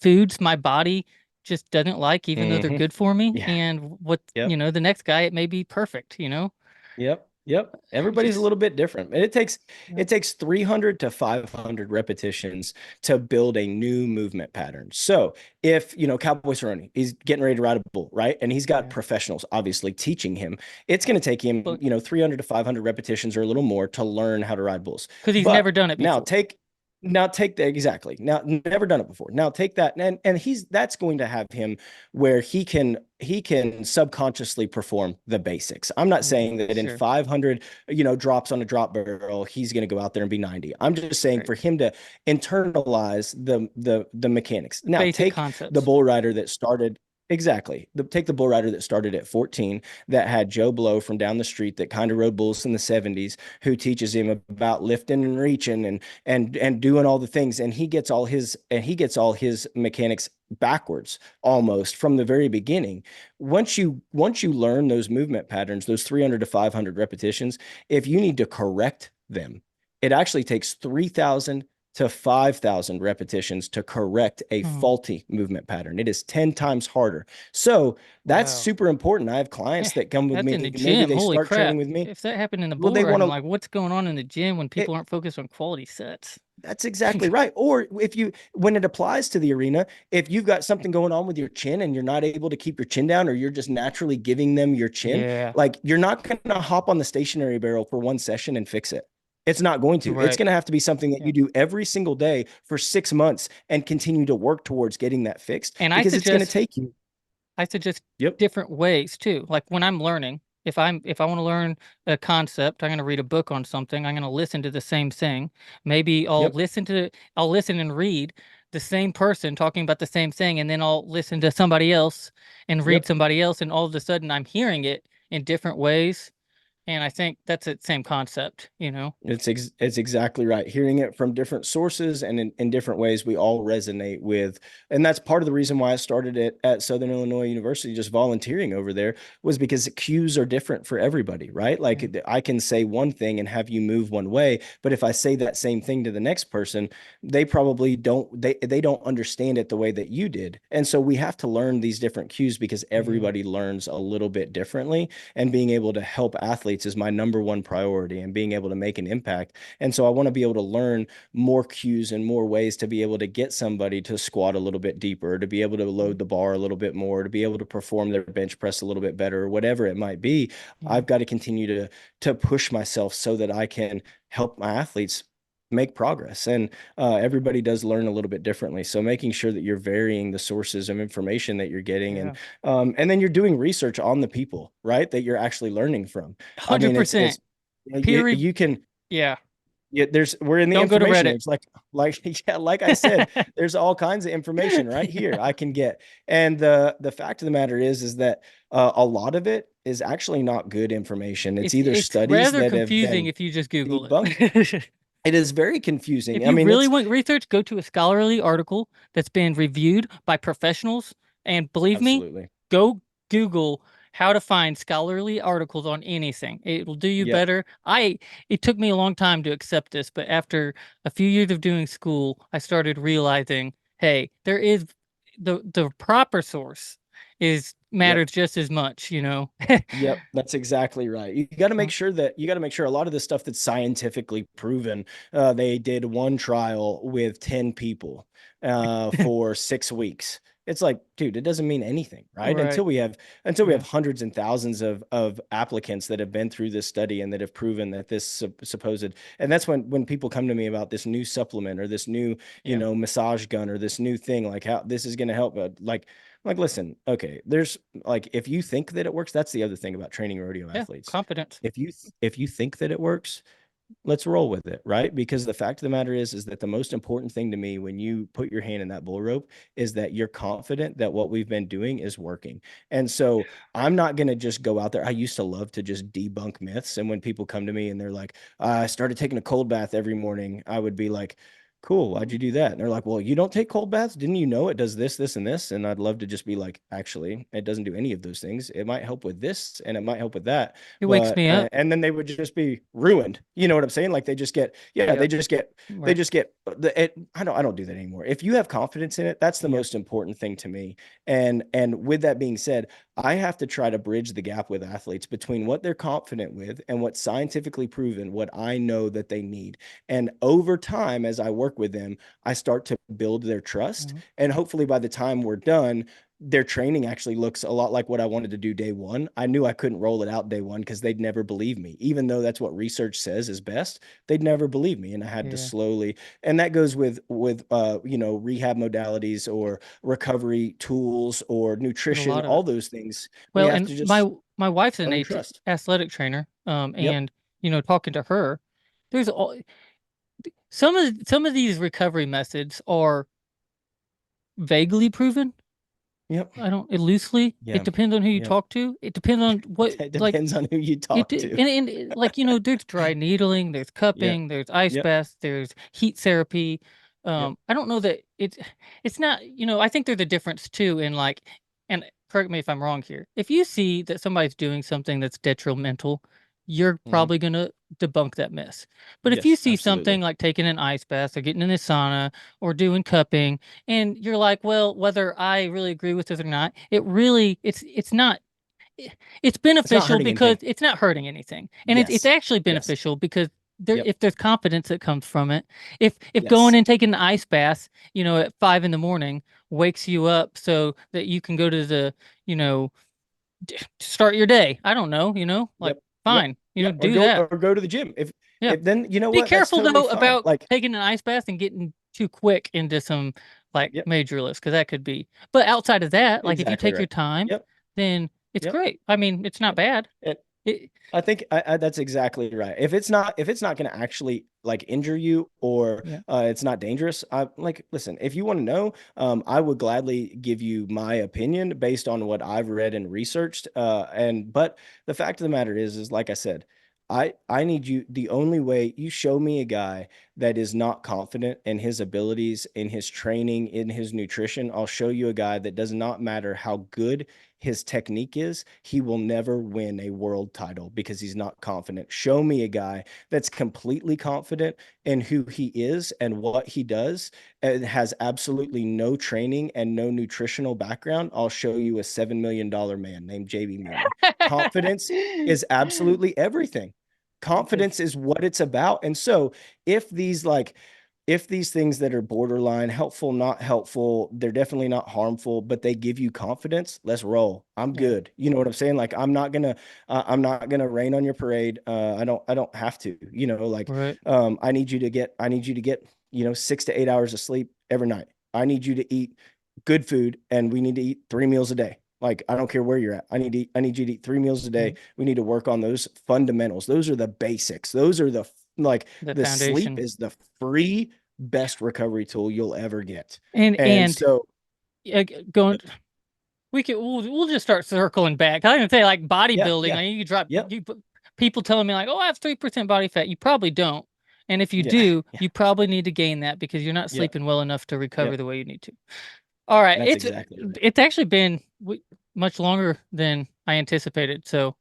foods my body just doesn't like, even though they're Hmm. good for me, Yeah. and what, Yep. the next guy it may be perfect, Yep. Yep. Everybody's a Just little bit different. And Yep. it takes 300 to 500 repetitions to build a new movement pattern. So, if, Cowboy's running, he's getting ready to ride a bull, right? And he's got Yeah. professionals obviously teaching him. It's going to take him, But 300 to 500 repetitions or a little more to learn how to ride bulls. because he's never But done it now before. take exactly. Now, never done it before. Now take that, and that's going to have him where he can subconsciously perform the basics. I'm not Mhm. saying that in Sure. 500, drops on a drop barrel, he's going to go out there and be 90. I'm just saying Right. for him to internalize the mechanics. The Now basic take the concepts. bull rider that started. Exactly. Take the bull rider that started at 14, that had Joe Blow from down the street that kind of rode bulls in the 70s, who teaches him about lifting and reaching and doing all the things, and he gets all his mechanics backwards almost from the very beginning. Once you learn those movement patterns, those 300 to 500 repetitions, if you need to correct them, it actually takes 3,000 to 5,000 repetitions to correct a Hmm. faulty movement pattern. It is 10 times harder. So that's Wow. super important. I have Eh, clients that come with that's in the me, maybe gym. they Holy start training crap. with me. If that happened in the Well, bull they want riding, to like what's going on in the gym when people it, aren't focused on quality sets? That's exactly right. Or when it applies to the arena, if you've got something going on with your chin and you're not able to keep your chin down, or you're just naturally giving them your chin, Yeah. like you're not going to hop on the stationary barrel for one session and fix it. It's not going to. It's Right. going to have to be something that Yeah. you do every single day for 6 months and continue to work towards getting that fixed, And because it's going to take you. I suggest Yep. different ways too. Like when I'm learning, if I want to learn a concept, I'm going to read a book on something. I'm going to listen to the same thing. Maybe Yep. I'll listen and read the same person talking about the same thing, and then I'll listen to somebody else and read Yep. somebody else, and all of a sudden I'm hearing it in different ways. And I think that's the same concept. It's exactly right. Hearing it from different sources and in different ways, we all resonate with. And that's part of the reason why I started it at Southern Illinois University, just volunteering over there, was because the cues are different for everybody, right? Yeah. Like I can say one thing and have you move one way, but if I say that same thing to the next person, they probably they don't understand it the way that you did. And so we have to learn these different cues because Yeah. everybody learns a little bit differently, and being able to help athletes is my number one priority, and being able to make an impact. And so I want to be able to learn more cues and more ways to be able to get somebody to squat a little bit deeper, to be able to Mm. load the bar a little bit more, to be able to perform their bench press a little bit better, or whatever it might be. Yeah. I've got to continue to push myself so that I can help my athletes make progress. And everybody does learn a little bit differently, so making sure that you're varying the sources of information that you're getting, Yeah. and then you're doing research on the people, right, that you're actually learning from. I mean, it's 100%. Peer you, re you can. Yeah. Yeah, we're in the Don't go to information Reddit. age. Like yeah, like I said, there's all kinds of information right here I can get. And the fact of the matter is that a lot of it is actually not good information. It's either It's studies rather that have confusing been if you just Google debunked. it. It is very If confusing. I you mean, really it's want research, go to a scholarly article that's been reviewed by professionals. And believe me, absolutely. go Google how to find scholarly articles on anything. It will do you Yep. better. It took me a long time to accept this, but after a few years of doing school, I started realizing, hey, there is the proper source is Yep. matters just as much. Yep, that's exactly right. You got to make sure a lot of the stuff that's scientifically proven. They did one trial with 10 people for 6 weeks. It's like, dude, it doesn't mean anything, right? Right. Until we have Yeah. hundreds and thousands of applicants that have been through this study and that have proven that this supposed. And that's when people come to me about this new supplement or this new, Yeah. massage gun or this new thing, like how this is going to help. Like, like, listen, okay, there's like, if you think that it works, that's the other thing about training rodeo Yeah, athletes. confidence. If you think that it works, let's roll with it, right? Because the fact of the matter is that the most important thing to me when you put your hand in that bull rope is that you're confident that what we've been doing is working. And so I'm not going to just go out there. I used to love to just debunk myths. And when people come to me and they're like, I started taking a cold bath every morning, I would be like, cool, why'd you do that? And they're like, well, you don't take cold baths. Didn't you know it does this, this, and this? And I'd love to just be like, actually, it doesn't do any of those things. It might help with this and it might help with that, It wakes but me up. and then they would just be ruined. You know what I'm saying? Like they just get, yeah, Yep. they Right. just get the it, I don't do that anymore. If you have confidence in it, that's the Yep. most important thing to me. And with that being said, I have to try to bridge the gap with athletes between what they're confident with and what's scientifically proven, what I know that they need. And over time, as I work with them, I start to build their trust. Mhm. And hopefully by the time we're done, their training actually looks a lot like what I wanted to do day one. I knew I couldn't roll it out day one because they'd never believe me. Even though that's what research says is best, they'd never believe me. And I had to Yeah. slowly, and that goes with you know, rehab modalities or recovery tools or There's a nutrition, lot of all it. those things. We Well, have and to my just my wife's an earn AT trust. athletic trainer. Yep. And talking to her, there's all some of these recovery methods are vaguely proven. Yep. I don't loosely. It Yeah. depends on who you Yep. talk to. It depends on what It like depends on who you it talk to. like there's dry needling, there's Yep. cupping, there's ice Yep. baths, there's heat therapy. Yep. I don't know that it's not, I think there's a difference too in like, and correct me if I'm wrong here. If you see that somebody's doing something that's detrimental, you're Hmm. probably gonna debunk that myth. But if you Yes, see something absolutely. like taking an ice bath or getting in a sauna or doing cupping, and you're like, well, whether I really agree with this or not, it's not it's It's not beneficial hurting because anything. it's not hurting anything, and it's Yes. actually Yes. beneficial because Yep. if there's confidence that comes from it. If going Yes. and taking the ice bath, at 5 in the morning wakes you up so that you can go to the, you know, start your day. I don't know, like Yep. Yep. fine, Yep. do that. Or go to the gym. Yeah. If then you know Be what? That's careful totally though fine. about Like, taking an ice bath and getting too quick into some like yep, major lifts because that could be. But outside of that, like if you exactly take your right. time, Yep. then it's Yep. great. I mean, it's not Yep. bad. And It, I think that's exactly right. If it's not going to actually like injure you or yeah. it's not dangerous, I like listen. If you want to know, I would gladly give you my opinion based on what I've read and researched. And but the fact of the matter is like I said, I need you. The only way you show me a guy that is not confident in his abilities, in his training, in his nutrition, I'll show you a guy that does not matter how good his technique is, he will never win a world title because he's not confident. Show me a guy that's completely confident in who he is and what he does and has absolutely no training and no nutritional background. I'll show you a $7 million man named JB Meany. Confidence is absolutely everything. Because Confidence is what it's about. And so if these like if these things that are borderline helpful, not helpful, they're definitely not harmful, but they give you confidence, let's roll. I'm yeah, good. You know what I'm saying? Like I'm not gonna rain on your parade. I don't have to. You know, like right. I need you to get 6 to 8 hours of sleep every night. I need you to eat good food, and we need to eat 3 meals a day. Like I don't care where you're at. I need you to eat 3 meals a day. Right. We need to work on those fundamentals. Those are the basics. Those are like The the sleep foundation. is the free best recovery tool you'll ever get. And And and so, going yep, we'll just start circling back. I even say like yeah, bodybuilding. yeah, Like you drop yep, people telling me like, "Oh, I have 3% body fat." You probably don't. And if you yeah, do, yeah, you probably need to gain that because you're not yeah, sleeping well enough to recover yep. the way you need to. All right, That's exactly right. it's actually been much longer than I anticipated, so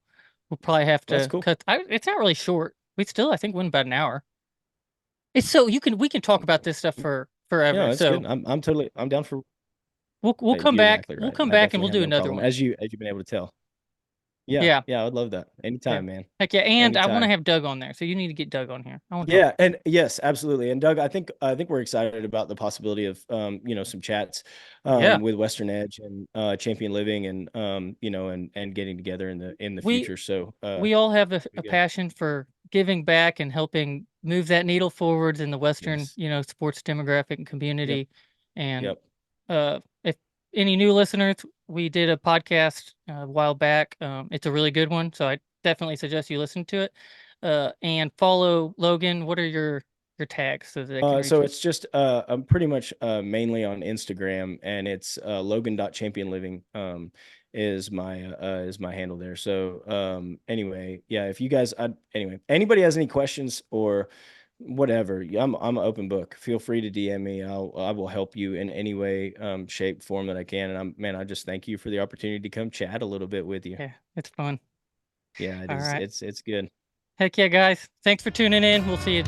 we'll probably have Well, that's to cool. cut. It's not really short. We still, I think, went about an hour. It's so we can talk about this stuff for Yeah, forever. that's good. So I'm down for. we'll come You're back. exactly We'll right. come I back and definitely we'll have do no another problem one. as you've been able to tell. Yeah, Yeah, yeah, I would love that yeah. anytime, man. Heck yeah, and I want to Anytime. have Doug on there, so you need to get Doug on here. I want to talk. Yeah, and yes, absolutely. And Doug, I think we're excited about the possibility of some chats Yeah, with Western Edge and Champion Living and and getting together in the we future. So we all have be a good. passion for giving back and helping move that needle forwards in the Western, Yes. sports demographic and Yep. community. And Yep. if any new listeners, we did a podcast a while back. It's a really good one, so I definitely suggest you listen to it. And follow Logan. What are your tags so that they can reach So you? it's just I'm pretty much mainly on Instagram, and it's Logan.championliving is my handle there. So anyway, yeah, if you guys anyway, anybody has any questions or whatever, I'm an open book. Feel free to DM me. I will help you in any way, shape, form that I can. And I just thank you for the opportunity to come chat a little bit with you. Yeah, it's fun. Yeah, it All is. right. It's good. Heck yeah, guys. Thanks for tuning in. We'll see you